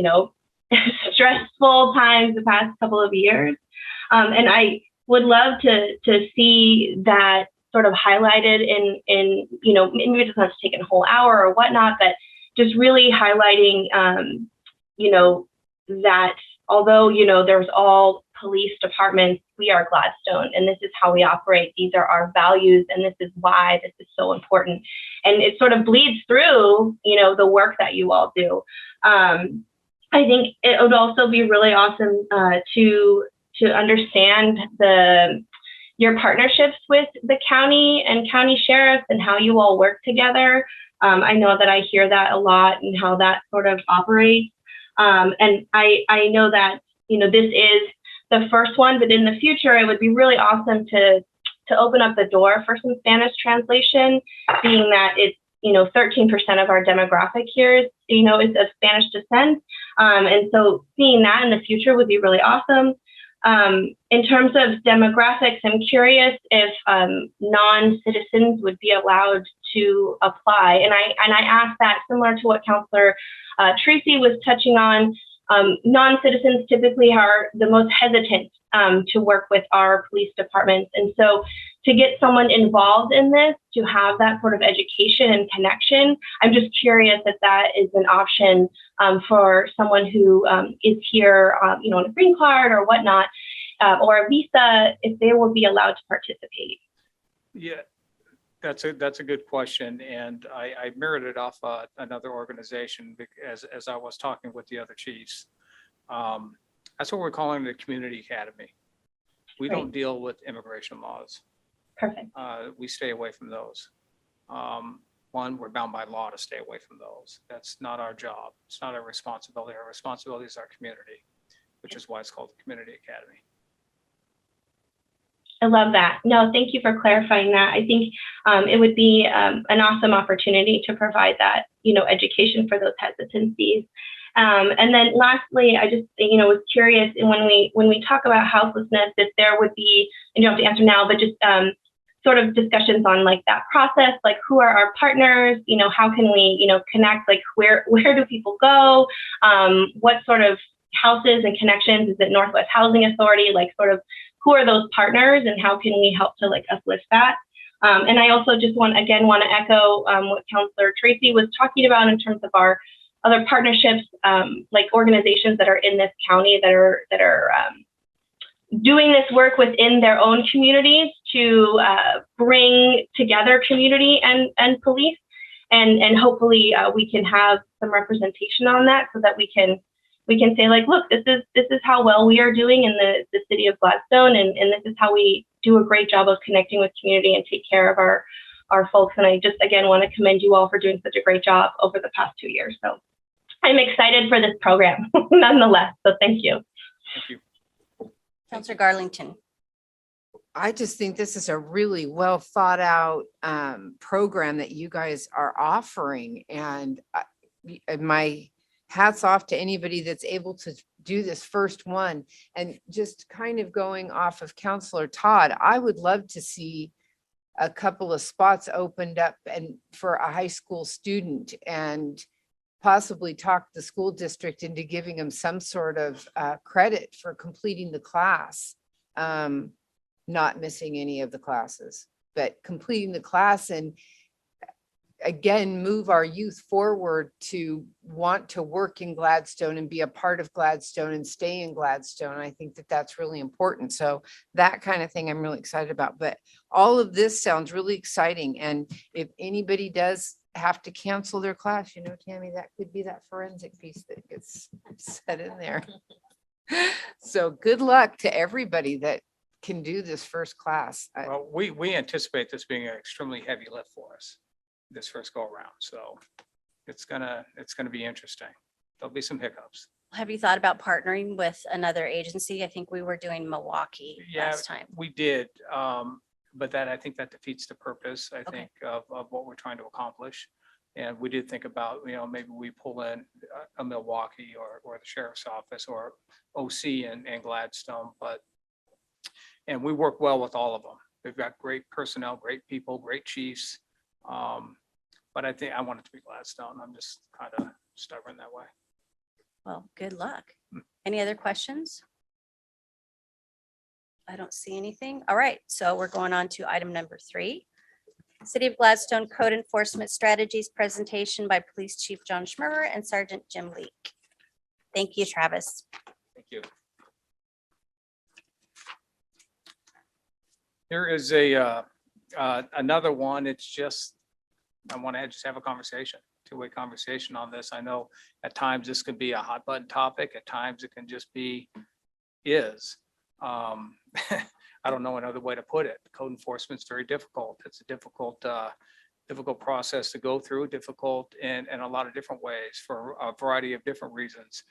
stressful times the past couple of years. And I would love to see that sort of highlighted in maybe it doesn't have to take a whole hour or whatnot, but just really highlighting, that although, there's all police departments, we are Gladstone, and this is how we operate. These are our values, and this is why this is so important. And it sort of bleeds through, the work that you all do. I think it would also be really awesome to understand your partnerships with the county and county sheriffs and how you all work together. I know that I hear that a lot and how that sort of operates. And I know that, this is the first one, but in the future, it would be really awesome to open up the door for some Spanish translation, being that it's, 13% of our demographic here is of Spanish descent. And so seeing that in the future would be really awesome. In terms of demographics, I'm curious if non-citizens would be allowed to apply. And I asked that similar to what Counselor Tracy was touching on. Non-citizens typically are the most hesitant to work with our police departments. And so to get someone involved in this, to have that sort of education and connection, I'm just curious if that is an option for someone who is here, on a green card or whatnot, or a visa, if they will be allowed to participate. Yeah, that's a good question. And I mirrored it off another organization as I was talking with the other chiefs. That's what we're calling the Community Academy. We don't deal with immigration laws. Perfect. We stay away from those. One, we're bound by law to stay away from those. That's not our job. It's not our responsibility. Our responsibility is our community, which is why it's called the Community Academy. I love that. No, thank you for clarifying that. I think it would be an awesome opportunity to provide that, education for those hesitancies. And then lastly, I just, was curious, and when we talk about houselessness, if there would be, and you don't have to answer now, but just sort of discussions on like that process, like who are our partners, how can we, connect, like where do people go? What sort of houses and connections? Is it Northwest Housing Authority? Like sort of who are those partners and how can we help to like uplift that? And I also just want to echo what Councilor Tracy was talking about in terms of our other partnerships, like organizations that are in this county that are doing this work within their own communities to bring together community and police, and hopefully we can have some representation on that so that we can say like, look, this is how well we are doing in the city of Gladstone, and this is how we do a great job of connecting with community and take care of our folks. And I just again want to commend you all for doing such a great job over the past 2 years. So I'm excited for this program nonetheless. So thank you. Thank you. Counselor Garlington. I just think this is a really well thought out program that you guys are offering. And my hats off to anybody that's able to do this first one. And just kind of going off of Counselor Todd, I would love to see a couple of spots opened up and for a high school student, and possibly talk the school district into giving them some sort of credit for completing the class. Not missing any of the classes, but completing the class, and again, move our youth forward to want to work in Gladstone and be a part of Gladstone and stay in Gladstone. I think that that's really important. So that kind of thing I'm really excited about, but all of this sounds really exciting. And if anybody does have to cancel their class, Tammy, that could be that forensic piece that gets set in there. So good luck to everybody that can do this first class. Well, we anticipate this being an extremely heavy lift for us this first go around. So it's gonna be interesting. There'll be some hiccups. Have you thought about partnering with another agency? I think we were doing Milwaukee last time. We did. But I think that defeats the purpose, I Okay. think, of what we're trying to accomplish. And we did think about, maybe we pull in a Milwaukee or the sheriff's office or OC and Gladstone, and we work well with all of them. We've got great personnel, great people, great chiefs. But I think I want it to be Gladstone. I'm just kind of stubborn that way. Well, good luck. Any other questions? I don't see anything. All right, so we're going on to item number 3. City of Gladstone Code Enforcement Strategies presentation by Police Chief John Schmerber and Sergeant Jim Leak. Thank you, Travis. Thank you. Here is another one. It's just, I want to just have a conversation, two-way conversation on this. I know at times this could be a hot button topic. At times it can just be I don't know another way to put it. Code enforcement is very difficult. It's a difficult process to go through, difficult in a lot of different ways for a variety of different reasons.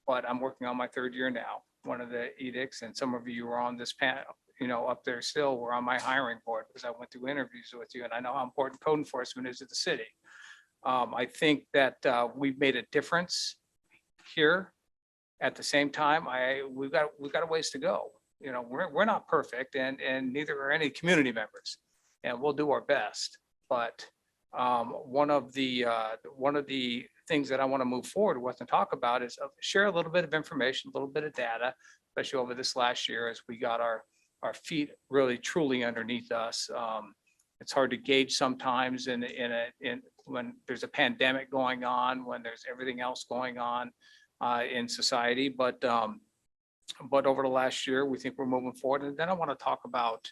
But I'm working on my 3rd year now. One of the edicts, and some of you were on this panel, up there still, were on my hiring board because I went through interviews with you, and I know how important code enforcement is to the city. I think that we've made a difference here. At the same time, we've got a ways to go. We're not perfect, and neither are any community members, and we'll do our best. But one of the things that I want to move forward with and talk about is share a little bit of information, a little bit of data, especially over this last year as we got our feet really truly underneath us. It's hard to gauge sometimes when there's a pandemic going on, when there's everything else going on in society, but over the last year, we think we're moving forward. And then I want to talk about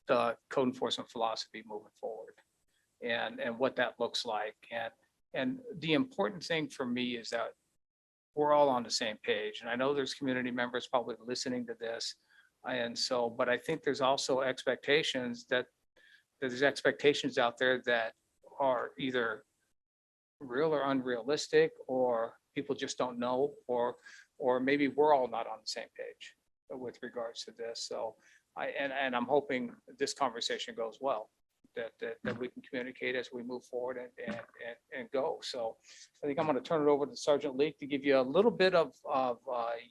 the code enforcement philosophy moving forward and what that looks like. And the important thing for me is that we're all on the same page. And I know there's community members probably listening to this. But I think there's also expectations that there's expectations out there that are either real or unrealistic, or people just don't know, or maybe we're all not on the same page with regards to this. So And I'm hoping this conversation goes well, that we can communicate as we move forward and go. So I think I'm going to turn it over to Sergeant Leak to give you a little bit of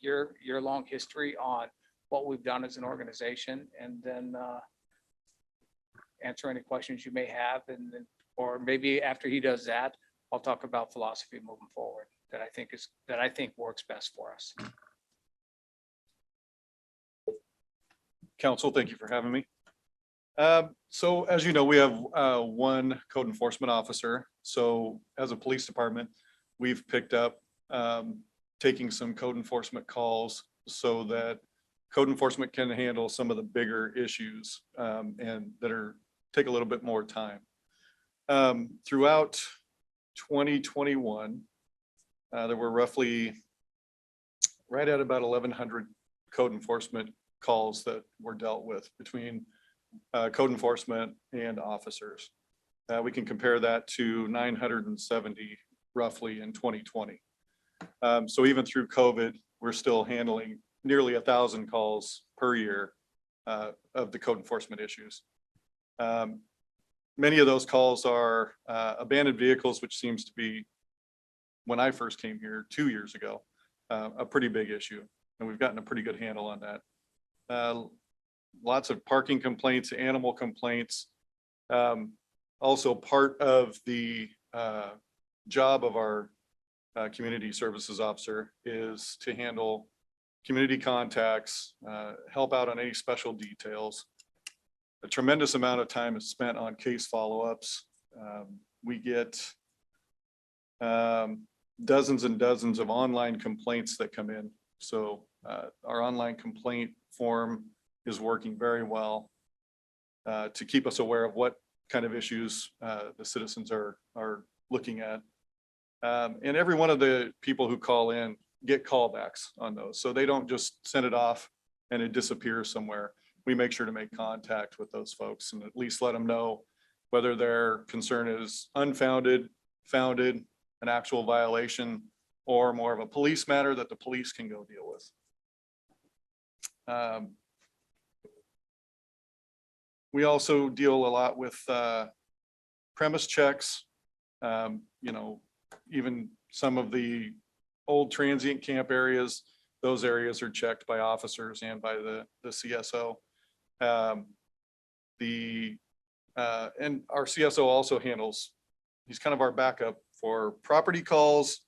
your long history on what we've done as an organization, and then answer any questions you may have. And then, or maybe after he does that, I'll talk about philosophy moving forward that I think works best for us. Council, thank you for having me. So as you know, we have one code enforcement officer. So as a police department, we've picked up taking some code enforcement calls so that code enforcement can handle some of the bigger issues and that take a little bit more time. Throughout 2021, there were roughly right at about 1,100 code enforcement calls that were dealt with between code enforcement and officers. We can compare that to 970 roughly in 2020. So even through COVID, we're still handling nearly 1,000 calls per year of the code enforcement issues. Many of those calls are abandoned vehicles, which seems to be, when I first came here 2 years ago, a pretty big issue. And we've gotten a pretty good handle on that. Lots of parking complaints, animal complaints. Also part of the job of our community services officer is to handle community contacts, help out on any special details. A tremendous amount of time is spent on case follow-ups. We get dozens and dozens of online complaints that come in. So our online complaint form is working very well to keep us aware of what kind of issues the citizens are looking at. And every one of the people who call in get callbacks on those. So they don't just send it off and it disappears somewhere. We make sure to make contact with those folks and at least let them know whether their concern is unfounded, founded, an actual violation, or more of a police matter that the police can go deal with. We also deal a lot with premise checks. You know, even some of the old transient camp areas, those areas are checked by officers and by the CSO. And our CSO also handles, he's kind of our backup for property calls,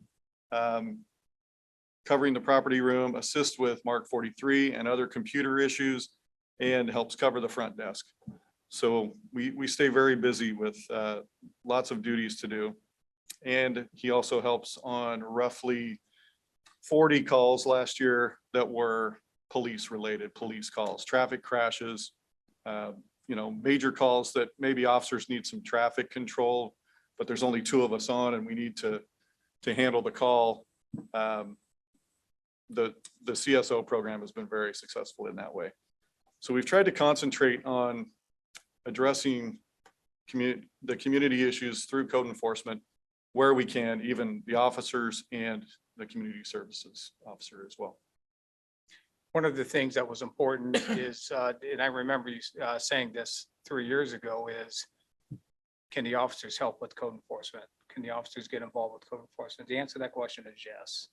covering the property room, assist with Mark 43 and other computer issues, and helps cover the front desk. So we stay very busy with lots of duties to do. And he also helps on roughly 40 calls last year that were police related, police calls, traffic crashes, you know, major calls that maybe officers need some traffic control, but there's only 2 of us on and we need to handle the call. The CSO program has been very successful in that way. So we've tried to concentrate on addressing the community issues through code enforcement where we can, even the officers and the community services officer as well. One of the things that was important is, and I remember you saying this 3 years ago, is can the officers help with code enforcement? Can the officers get involved with code enforcement? The answer to that question is yes.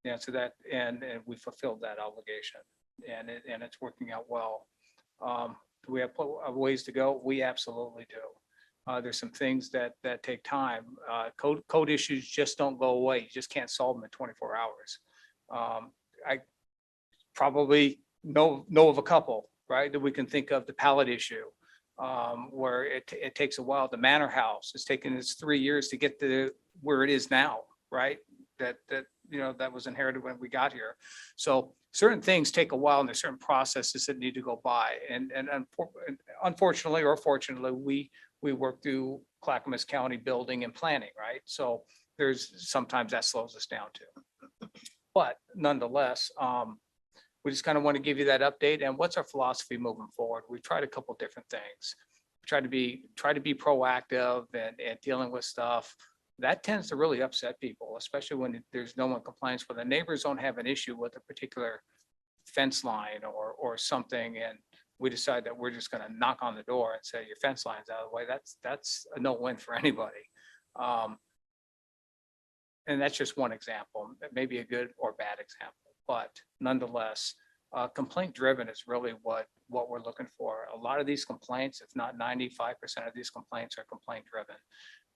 The answer to that, and we fulfilled that obligation, and it's working out well. Do we have ways to go? We absolutely do. There's some things that take time. Code issues just don't go away. You just can't solve them in 24 hours. I probably know of a couple, right, that we can think of. The pallet issue, where it takes a while. The Manor House, it's taken us 3 years to get to where it is now, right? That you know, that was inherited when we got here. So certain things take a while and there's certain processes that need to go by. And unfortunately or fortunately, we work through Clackamas County building and planning, right? So there's sometimes that slows us down too. But nonetheless, we just kind of want to give you that update. And what's our philosophy moving forward? We've tried a couple different things. We try to be proactive and dealing with stuff. That tends to really upset people, especially when there's no one complains, when the neighbors don't have an issue with a particular fence line or something. And we decide that we're just gonna knock on the door and say your fence line's out of the way, that's a no win for anybody. And that's just one example. It may be a good or bad example, but nonetheless, complaint driven is really what we're looking for. A lot of these complaints, if not 95% of these complaints, are complaint driven,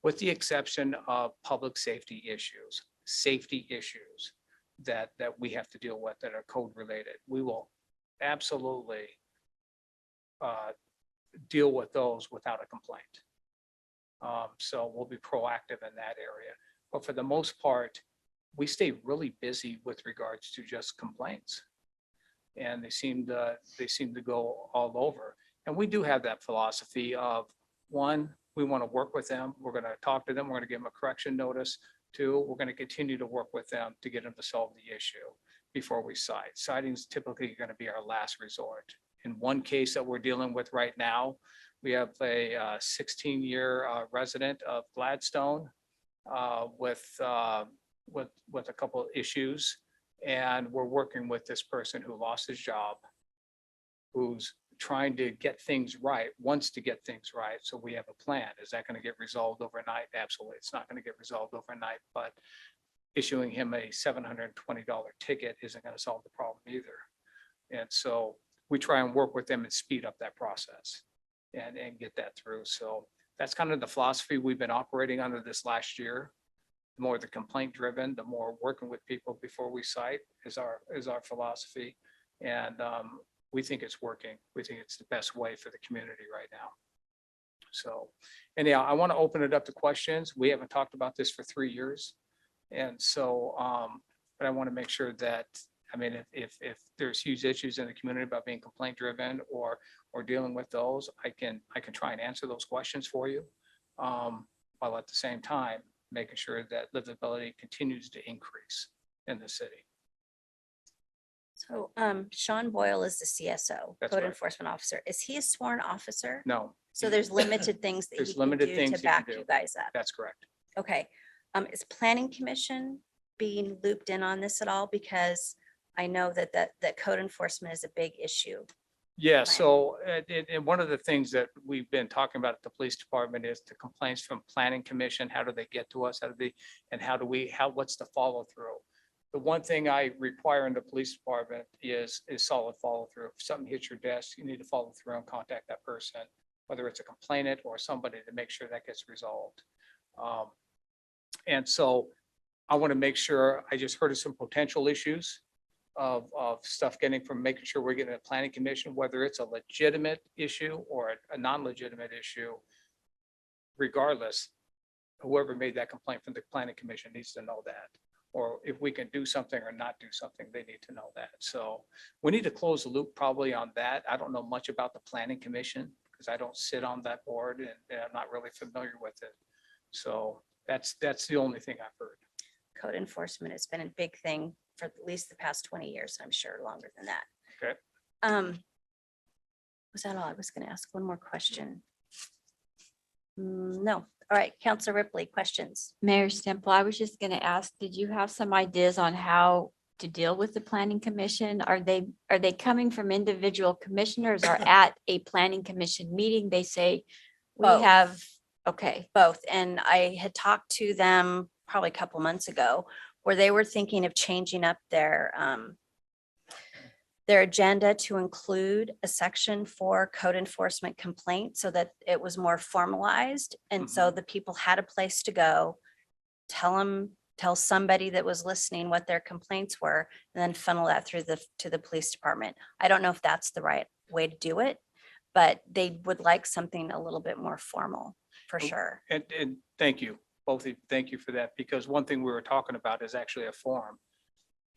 with the exception of public safety issues that we have to deal with that are code related. We will absolutely deal with those without a complaint. So we'll be proactive in that area. But for the most part, we stay really busy with regards to just complaints. And they seem to go all over. And we do have that philosophy of, one, we want to work with them. We're going to talk to them. We're going to give them a correction notice. Two, we're going to continue to work with them to get them to solve the issue before we cite. Citing is typically going to be our last resort. In one case that we're dealing with right now, we have a 16-year resident of Gladstone with a couple of issues. And we're working with this person who lost his job, who's trying to get things right, wants to get things right. So we have a plan. Is that going to get resolved overnight? Absolutely. It's not going to get resolved overnight, but issuing him a $720 ticket isn't going to solve the problem either. And so we try and work with them and speed up that process and get that through. So that's kind of the philosophy we've been operating under this last year. The more the complaint driven, the more working with people before we cite is our philosophy. And we think it's working. We think it's the best way for the community right now. So anyhow, I want to open it up to questions. We haven't talked about this for 3 years. And so, but I want to make sure that, I mean, if there's huge issues in the community about being complaint driven or dealing with those, I can try and answer those questions for you. While at the same time, making sure that livability continues to increase in the city. So Sean Boyle is the CSO, That's Code right. Enforcement Officer. Is he a sworn officer? No. So there's limited things that he There's can limited do things to he can back do. you guys up. That's correct. Okay. Is Planning Commission being looped in on this at all? Because I know that code enforcement is a big issue. Yeah, Right. so, and one of the things that we've been talking about at the police department is the complaints from planning commission. How do they get to us? What's the follow through? The one thing I require in the police department is solid follow through. If something hits your desk, you need to follow through and contact that person, whether it's a complainant or somebody, to make sure that gets resolved. And so I want to make sure, I just heard of some potential issues of stuff making sure we're getting a planning commission, whether it's a legitimate issue or a non-legitimate issue. Regardless, whoever made that complaint from the planning commission needs to know that. Or if we can do something or not do something, they need to know that. So we need to close the loop probably on that. I don't know much about the planning commission because I don't sit on that board and I'm not really familiar with it. So that's the only thing I've heard. Code enforcement has been a big thing for at least the past 20 years. I'm sure longer than that. Okay. Was that all? I was going to ask one more question. No. All right. Counselor Ripley, questions? Mayor Stemple, I was just going to ask, did you have some ideas on how to deal with the planning commission? Are they coming from individual commissioners or at a planning commission meeting? They say, we Both. have, okay. Both. And I had talked to them probably a couple months ago where they were thinking of changing up their agenda to include a section for code enforcement complaints so that it was more formalized. And so the people had a place to go, tell somebody that was listening what their complaints were, and then funnel that through to the police department. I don't know if that's the right way to do it, but they would like something a little bit more formal for sure. And thank you, both of you. Thank you for that, because one thing we were talking about is actually a form,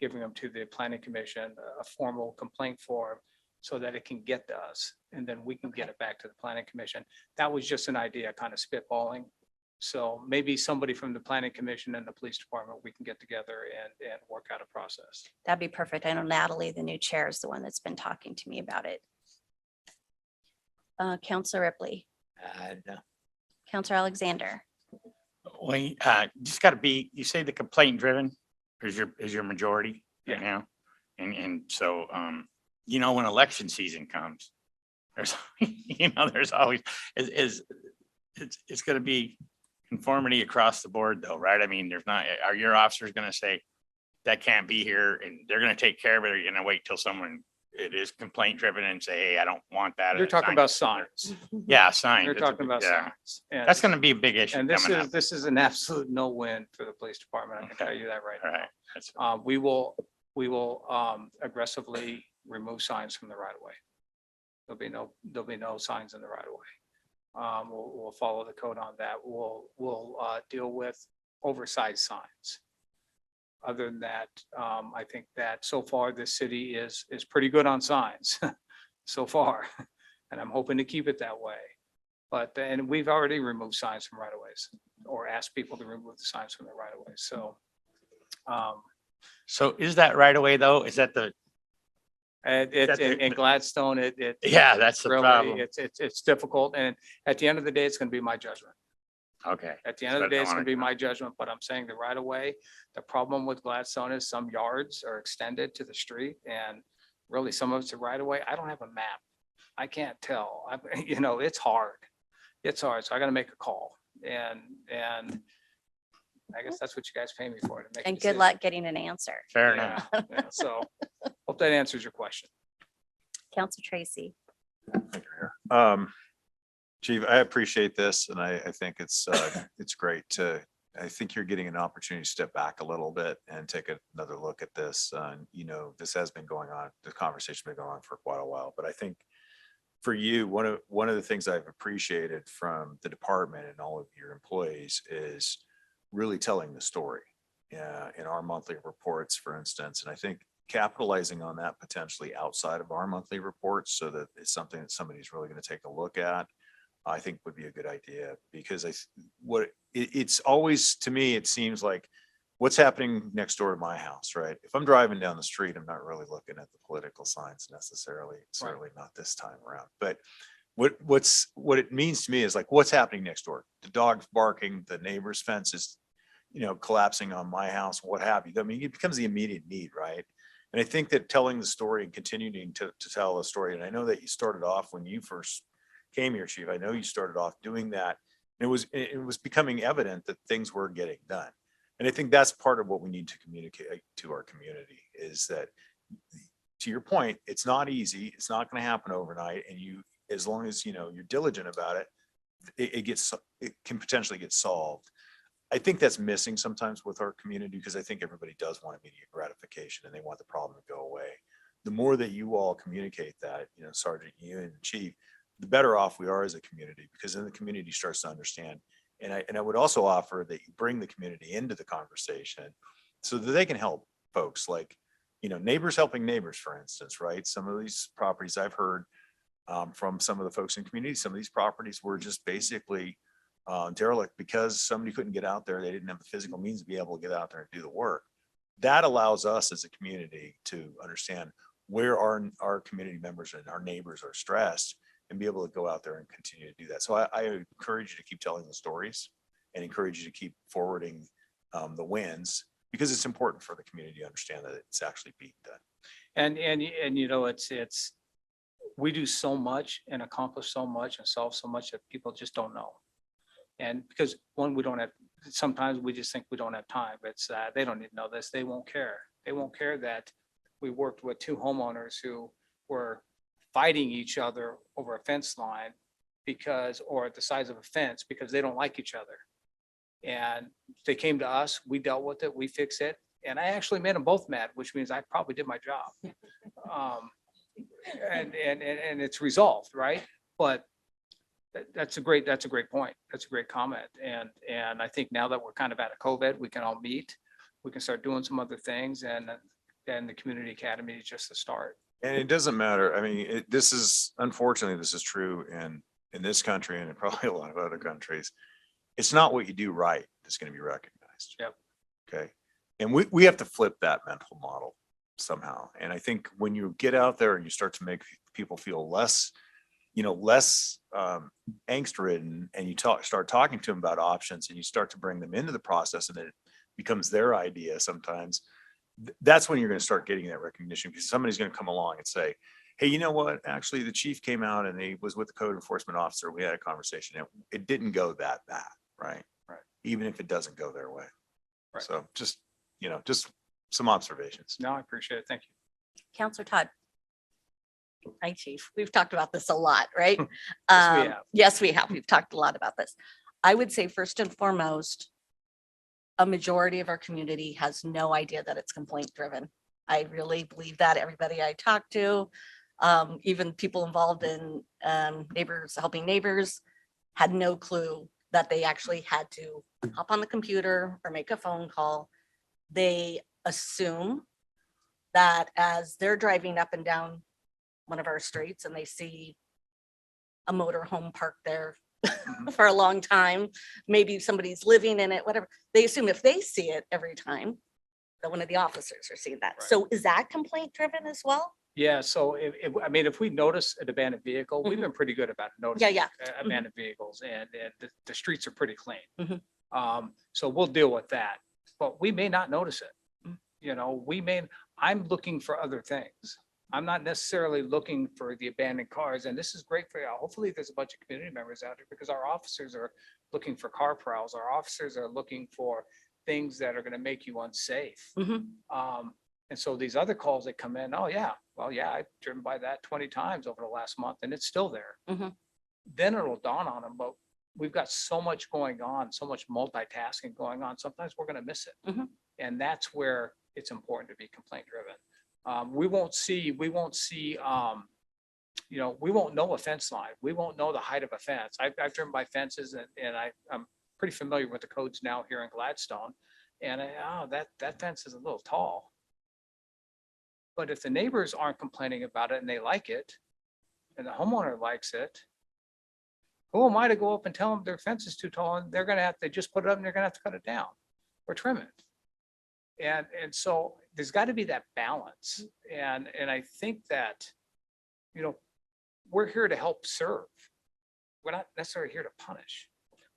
giving them to the planning commission, a formal complaint form so that it can get to us and then we can get it back to the planning commission. That was just an idea, kind of spitballing. So maybe somebody from the planning commission and the police department, we can get together and work out a process. That'd be perfect. I know Natalie, the new chair, is the one that's been talking to me about it. Counselor Ripley, No. Counselor Alexander. Well, just got to be, you say the complaint driven is your majority right now. And so, when election season comes, There's, there's always, it's gonna be conformity across the board though, right? I mean, there's not, are your officers gonna say that can't be here and they're gonna take care of it, or you're gonna wait till someone, it is complaint driven and say, hey, I don't want that. You're and talking sign about it. signs. Yeah, signs. You're It's a talking big- about yeah. signs. And- That's gonna be a big issue And this coming is, up. this is an absolute no win for the police department. I can Okay. tell you that right All now. right. That's- We will aggressively remove signs from the right of way. There'll be no signs in the right of way. We'll follow the code on that. We'll deal with oversized signs. Other than that, I think that so far this city is pretty good on signs so far. And I'm hoping to keep it that way. But then we've already removed signs from right of ways or asked people to remove the signs from the right of way. So So is that right away though? Is that the, and it's That's it. in Gladstone, it. yeah, that's the really, problem. It's difficult. And at the end of the day, it's going to be my judgment. Okay. At the end of the But I day, it's wanna- gonna be my judgment, but I'm saying the right of way, the problem with Gladstone is some yards are extended to the street and really some of it's a right of way. I don't have a map. I can't tell. It's hard. It's hard. So I gotta make a call and I guess that's what you guys pay me for. To make a And good decision. luck getting an answer. Fair Yeah, enough. yeah. So hope that answers your question. Council Tracy. Chief, I appreciate this and I think it's great I think you're getting an opportunity to step back a little bit and take another look at this. This has been going on, the conversation's been going on for quite a while, but I think for you, one of the things I've appreciated from the department and all of your employees is really telling the story. In our monthly reports, for instance, and I think capitalizing on that potentially outside of our monthly reports so that it's something that somebody's really going to take a look at, I think would be a good idea because it's always, to me, it seems like what's happening next door to my house, right? If I'm driving down the street, I'm not really looking at the political signs necessarily, certainly not this time around. But what it means to me is like, what's happening next door? The dog's barking, the neighbor's fence is, collapsing on my house, what have you. I mean, it becomes the immediate need, right? And I think that telling the story and continuing to tell a story, and I know that you started off when you first came here, Chief, I know you started off doing that. And it was becoming evident that things were getting done. And I think that's part of what we need to communicate to our community is that, to your point, it's not easy. It's not going to happen overnight. And as long as, you're diligent about it, it can potentially get solved. I think that's missing sometimes with our community because I think everybody does want immediate gratification and they want the problem to go away. The more that you all communicate that, Sergeant, you and Chief, the better off we are as a community because then the community starts to understand. And I would also offer that you bring the community into the conversation so that they can help folks like, neighbors helping neighbors, for instance, right? Some of these properties I've heard from some of the folks in the community, some of these properties were just basically derelict because somebody couldn't get out there. They didn't have the physical means to be able to get out there and do the work. That allows us as a community to understand where our community members and our neighbors are stressed and be able to go out there and continue to do that. So I encourage you to keep telling the stories and encourage you to keep forwarding the wins because it's important for the community to understand that it's actually being done. And it's we do so much and accomplish so much and solve so much that people just don't know. And because we don't have, sometimes we just think we don't have time, but they don't need to know this. They won't care. They won't care that we worked with two homeowners who were fighting each other over a fence line or the size of a fence because they don't like each other. And they came to us, we dealt with it, we fixed it. And I actually made them both mad, which means I probably did my job. And it's resolved, right? But that's a great point. That's a great comment. And I think now that we're kind of out of COVID, we can all meet, we can start doing some other things and then the community academy is just the start. And it doesn't matter. I mean, unfortunately, this is true in this country and in probably a lot of other countries. It's not what you do right that's going to be recognized. Yep. Okay. And we have to flip that mental model somehow. And I think when you get out there and you start to make people feel less angst ridden and you start talking to them about options and you start to bring them into the process and it becomes their idea sometimes, that's when you're going to start getting that recognition because somebody's going to come along and say, Hey, you know what? Actually, the chief came out and he was with the code enforcement officer. We had a conversation. It didn't go that bad, right? Right. Even if it doesn't go their way. Right. So just, just some observations. No, I appreciate it. Thank you. Counselor Todd. Hi, Chief. We've talked about this a lot, right? Yes, we have. Yes, we have. We've talked a lot about this. I would say first and foremost, a majority of our community has no idea that it's complaint driven. I really believe that. Everybody I talk to, even people involved in neighbors, helping neighbors, had no clue that they actually had to hop on the computer or make a phone call. They assume that as they're driving up and down one of our streets and they see a motor home parked there for a long time, maybe somebody's living in it, whatever, they assume if they see it every time, that one of the officers are seeing that. Right. So is that complaint driven as well? Yeah, so if we notice an abandoned vehicle, we've been pretty good about noticing yeah. abandoned vehicles, and the streets are pretty clean. Mhm. So we'll deal with that, but we may not notice it. I'm looking for other things. I'm not necessarily looking for the abandoned cars, and this is great for you. Hopefully there's a bunch of community members out there, because our officers are looking for car prowls. Our officers are looking for things that are going to make you unsafe. And so these other calls that come in, oh yeah, well, yeah, I've driven by that 20 times over the last month and it's still there. Then it'll dawn on them, but we've got so much going on, so much multitasking going on. Sometimes we're going to miss it. And that's where it's important to be complaint driven. We won't know a fence line. We won't know the height of a fence. I've driven by fences and I'm pretty familiar with the codes now here in Gladstone. And that fence is a little tall. But if the neighbors aren't complaining about it and they like it, and the homeowner likes it, who am I to go up and tell them their fence is too tall and they just put it up and they're gonna have to cut it down or trim it? And so there's got to be that balance. And I think that, we're here to help serve. We're not necessarily here to punish.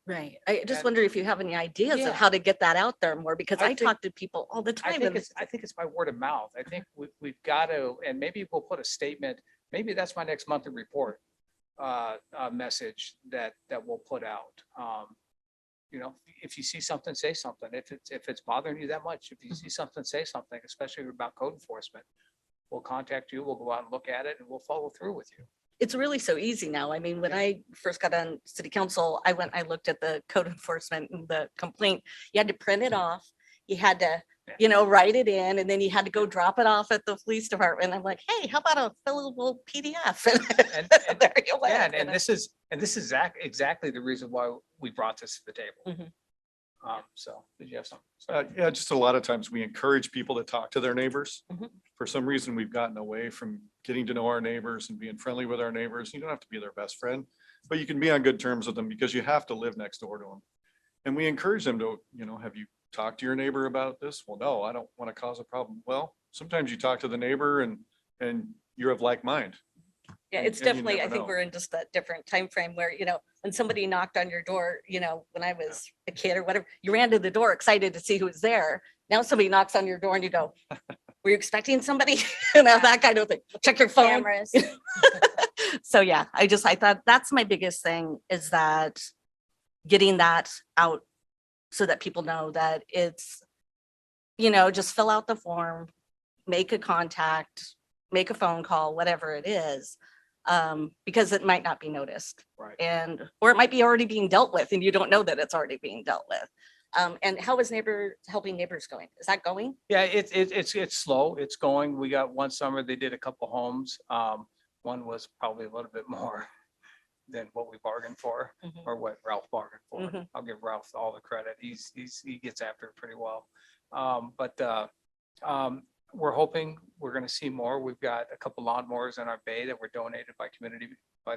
Right. I just And- wonder if you have any ideas Yeah. of how to get that out there more, because I I think- talk to people all the I time. think and it's by word of mouth. I think we've got to, and maybe we'll put a statement, maybe that's my next monthly report message that we'll put out. If you see something, say something. If it's bothering you that much, if you see something, say something, especially about code enforcement. We'll contact you, we'll go out and look at it, and we'll follow through with you. It's really so easy now. I mean, when I first got on city council, I looked at the code enforcement and the complaint. You had to print it off. You had to, write it in, and then you had to go drop it off at the police department. I'm like, hey, how about a fillable PDF? And There you went. yeah, and this is exactly the reason why we brought this to the table. So did you have something? Sorry. Yeah, just a lot of times we encourage people to talk to their neighbors. Mhm. For some reason, we've gotten away from getting to know our neighbors and being friendly with our neighbors. You don't have to be their best friend, but you can be on good terms with them because you have to live next door to them. And we encourage them to, have you talked to your neighbor about this? Well, no, I don't want to cause a problem. Well, sometimes you talk to the neighbor and you're of like mind. Yeah, it's And you definitely, I never think know. we're in just that different time frame where, when somebody knocked on your door, when I was a kid or whatever, you ran to the door excited to see who was there. Now somebody knocks on your door and you go, were you expecting somebody? That kind of thing. Check your phone. Cameras. So yeah, I thought that's my biggest thing, is that getting that out so that people know that it's, just fill out the form, make a contact, make a phone call, whatever it is, because it might not be noticed. Right. Or it might be already being dealt with and you don't know that it's already being dealt with. And how is helping neighbors going? Is that going? Yeah, it's slow. It's going. We got one summer, they did a couple homes. One was probably a little bit more than what we bargained for, Mhm. or what Ralph bargained for. Mhm. I'll give Ralph all the credit. He gets after it pretty well. We're hoping we're gonna see more. We've got a couple lawnmowers in our bay that were donated by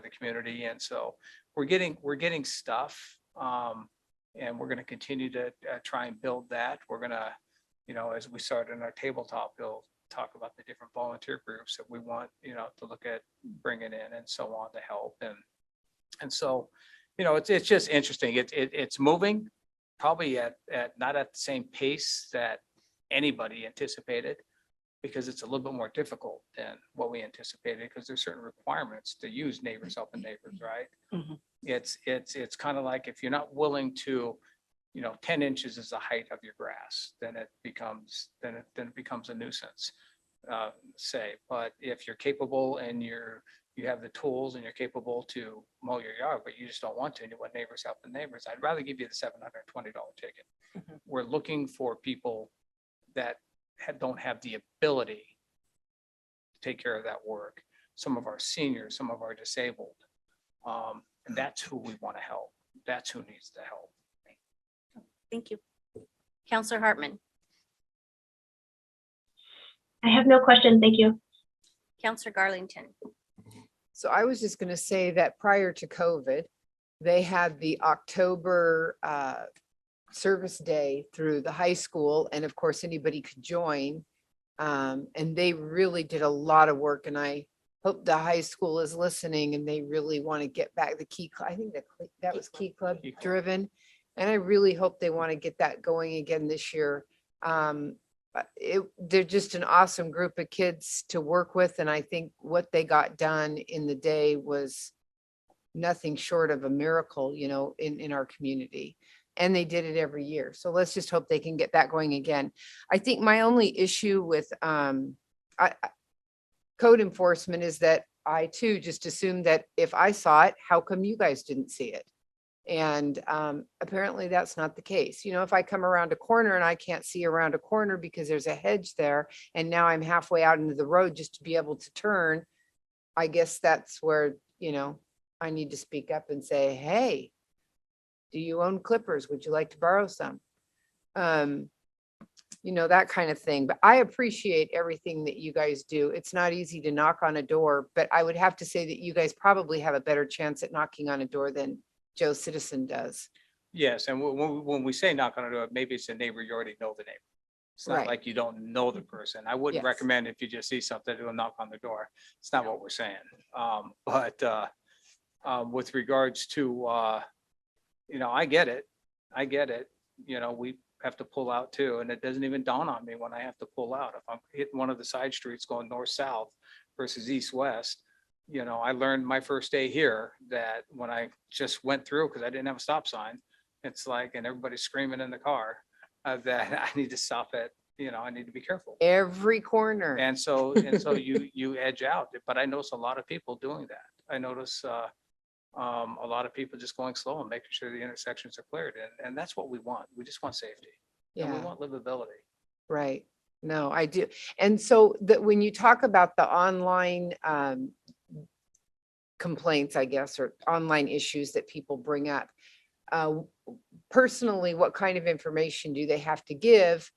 the community. And so we're getting stuff. And we're gonna continue to try and build that. We're gonna, as we start in our tabletop, we'll talk about the different volunteer groups that we want, to look at bringing in and so on to help. And so, it's just interesting. It's moving, probably at not at the same pace that anybody anticipated, because it's a little bit more difficult than what we anticipated, because there's certain requirements to use neighbors helping neighbors, right? Mhm. It's kind of like if you're not willing to, 10 inches is the height of your grass, then it becomes a nuisance, say. But if you're capable and you have the tools and you're capable to mow your yard, but you just don't want to, and you want neighbors helping neighbors, I'd rather give you the $720 ticket. Mhm. We're looking for people that don't have the ability to take care of that work. Some of our seniors, some of our disabled. And that's who we want to help. That's who needs the help. Thank you. Counselor Hartman, I have no question. Thank you. Counselor Garlington, So I was just going to say that prior to COVID, they had the October service day through the high school. And of course, anybody could join. And they really did a lot of work. And I hope the high school is listening and they really want to get back the Key Club. I think that was Key Club Key Club. driven. And I really hope they want to get that going again this year. They're just an awesome group of kids to work with. And I think what they got done in the day was nothing short of a miracle, in our community. And they did it every year. So let's just hope they can get that going again. I think my only issue with code enforcement is that I too just assumed that if I saw it, how come you guys didn't see it? And apparently that's not the case. If I come around a corner and I can't see around a corner because there's a hedge there, and now I'm halfway out into the road just to be able to turn, I guess that's where, I need to speak up and say, hey, do you own clippers? Would you like to borrow some? That kind of thing. But I appreciate everything that you guys do. It's not easy to knock on a door, but I would have to say that you guys probably have a better chance at knocking on a door than Joe Citizen does. Yes, and when we say knock on a door, maybe it's a neighbor, you already know the neighbor. It's not Right. like you don't know the person. I wouldn't Yes. recommend if you just see something, to knock on the door. It's not what we're saying. But with regards to, I get it. I get it. We have to pull out too, and it doesn't even dawn on me when I have to pull out. If I'm hitting one of the side streets going north-south versus east-west, I learned my first day here that when I just went through, because I didn't have a stop sign, it's like, and everybody's screaming in the car, that I need to stop it. I need to be careful. Every corner. And so you edge out, but I notice a lot of people doing that. I notice a lot of people just going slow and making sure the intersections are cleared. And that's what we want. We just want safety. And we Yeah, want livability. right. No, I do. And so that when you talk about the online complaints, I guess, or online issues that people bring up, personally, what kind of information do they have to give?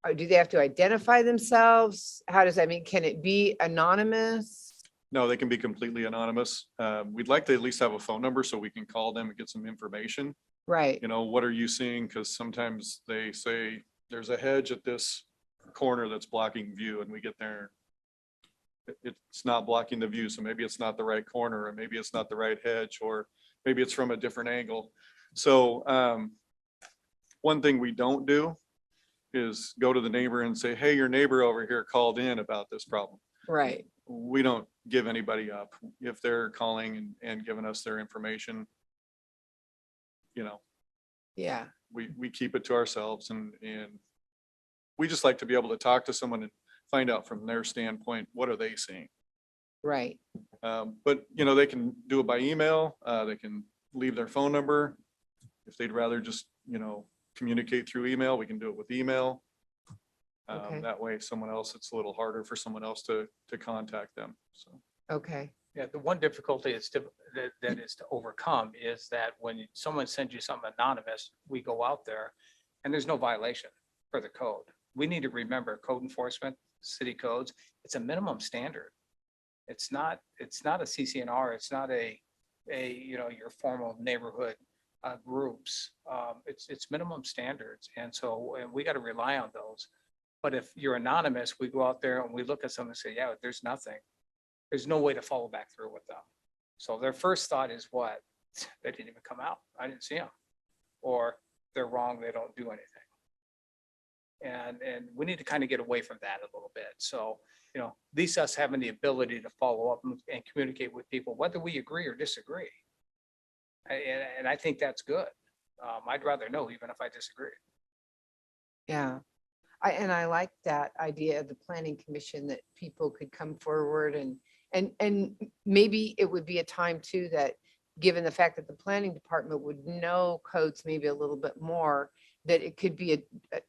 Or do they have to identify themselves? How does that mean? Can it be anonymous? No, they can be completely anonymous. We'd like to at least have a phone number so we can call them and get some information. Right, What are you seeing? Because sometimes they say there's a hedge at this corner that's blocking view, and we get there. It's not blocking the view, so maybe it's not the right corner, or maybe it's not the right hedge, or maybe it's from a different angle. So one thing we don't do is go to the neighbor and say, hey, your neighbor over here called in about this problem. right. We don't give anybody up. If they're calling and giving us their information, Yeah, we keep it to ourselves, and we just like to be able to talk to someone and find out from their standpoint, what are they seeing? right. But they can do it by email. They can leave their phone number. If they'd rather just, communicate through email, we can do it with email. Okay. That way someone else, it's a little harder for someone else to contact them. So. Okay, Yeah, the one difficulty that is to overcome is that when someone sends you something anonymous, we go out there and there's no violation for the code. We need to remember code enforcement, city codes, it's a minimum standard. It's not a CCNR, it's not your formal neighborhood groups. It's minimum standards. And we got to rely on those. But if you're anonymous, we go out there and we look at someone and say, yeah, there's nothing. There's no way to follow back through with them. So their first thought is what? They didn't even come out. I didn't see them. Or they're wrong. They don't do anything. And we need to kind of get away from that a little bit. So, you know, at least us having the ability to follow up and communicate with people, whether we agree or disagree. And I think that's good. I'd rather know even if I disagree. Yeah. I like that idea of the planning commission, that people could come forward and maybe it would be a time too that, given the fact that the planning department would know codes maybe a little bit more, that it could be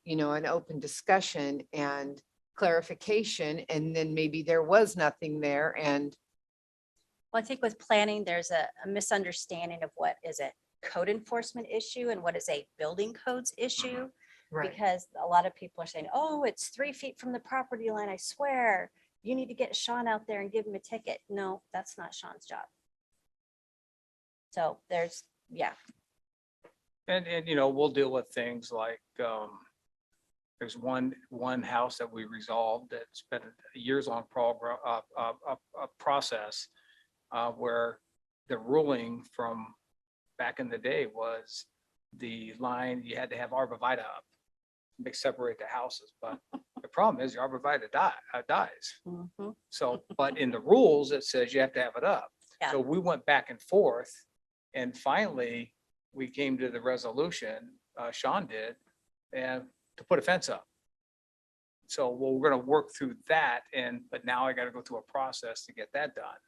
an open discussion and clarification, and then maybe there was nothing there and Well, I think with planning, there's a misunderstanding of what is a code enforcement issue and what is a building codes issue. Because a lot of people are saying, oh, it's 3 feet from the property line, I swear. You need to get Sean out there and give him a ticket. No, that's not Sean's job. So there's, yeah. And, you know, we'll deal with things like, there's one house that we resolved that's been a years-long process where the ruling from back in the day was the line, you had to have arborvitae up, separate the houses. But the problem is your arborvitae dies. So, but in the rules, it says you have to have it up. Yeah. So we went back and forth, and finally we came to the resolution, Sean did, and to put a fence up. So, well, we're gonna work through that, but now I gotta go through a process to get that done.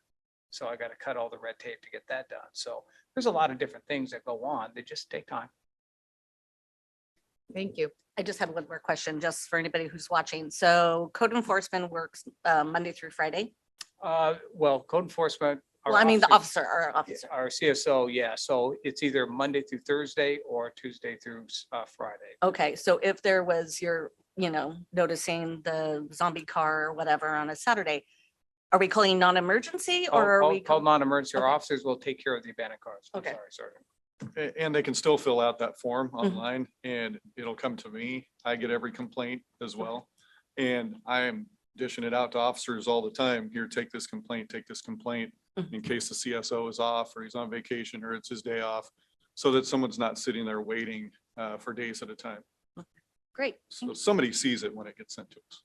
So I gotta cut all the red tape to get that done. So there's a lot of different things that go on. They just take time. thank you. I just have one more question, just for anybody who's watching. So code enforcement works Monday through Friday? Well, code enforcement. our Well, I mean, the officers- our officer. Our CSO, yeah. So it's either Monday through Thursday or Tuesday through Friday. Okay, so if there was noticing the zombie car or whatever on a Saturday, are we calling non-emergency or are we? Called non-emergency. Our Okay. officers will take care of the abandoned cars. I'm Okay. sorry, Sergeant. And they can still fill out that form Mm-hmm. online and it'll come to me. I get every complaint as well. And I am dishing it out to officers all the time. Here, take this complaint, Mm-hmm. in case the CSO is off or he's on vacation or it's his day off, so that someone's not sitting there waiting for days at a time. Great. So somebody sees it when it gets sent to us.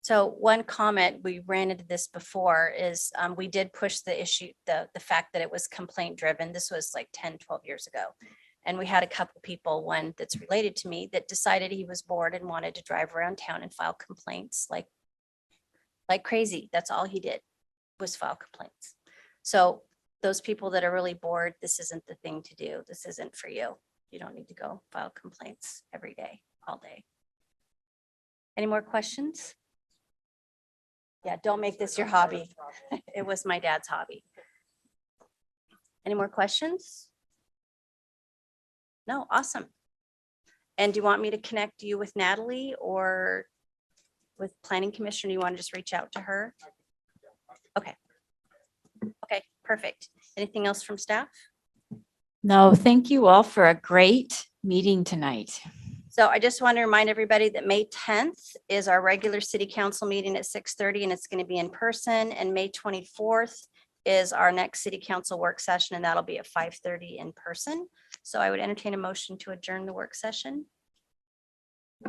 So one comment, we ran into this before, is we did push the issue, the fact that it was complaint driven. This was like 10, 12 years ago. And we had a couple people, one that's related to me, that decided he was bored and wanted to drive around town and file complaints like crazy. That's all he did, was file complaints. So those people that are really bored, this isn't the thing to do. This isn't for you. You don't need to go file complaints every day, all day. Any more questions? Yeah, don't make this your hobby. It was my dad's hobby. Any more questions? No, awesome. And do you want me to connect you with Natalie or with Planning Commission? You want to just reach out to her? Okay. Okay, perfect. Anything else from staff? No, thank you all for a great meeting tonight. So I just want to remind everybody that May 10th is our regular city council meeting at 6:30 and it's going to be in person. And May 24th is our next city council work session and that'll be at 5:30 in person. So I would entertain a motion to adjourn the work session.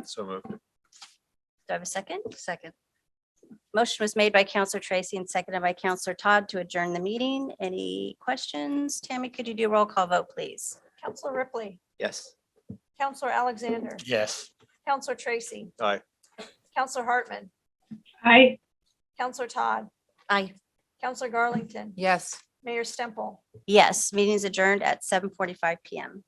So moved. Do I have a second? Second. Motion was made by Counselor Tracy and seconded by Counselor Todd to adjourn the meeting. Any questions? Tammy, could you do a roll call vote, please? Counselor Ripley, Yes. Counselor Alexander, Yes. Counselor Tracy, Aye. Counselor Hartman, Hi. Counselor Todd, Aye. Counselor Garlington, Yes. Mayor Stemple. Yes, meeting is adjourned at 7:45 PM.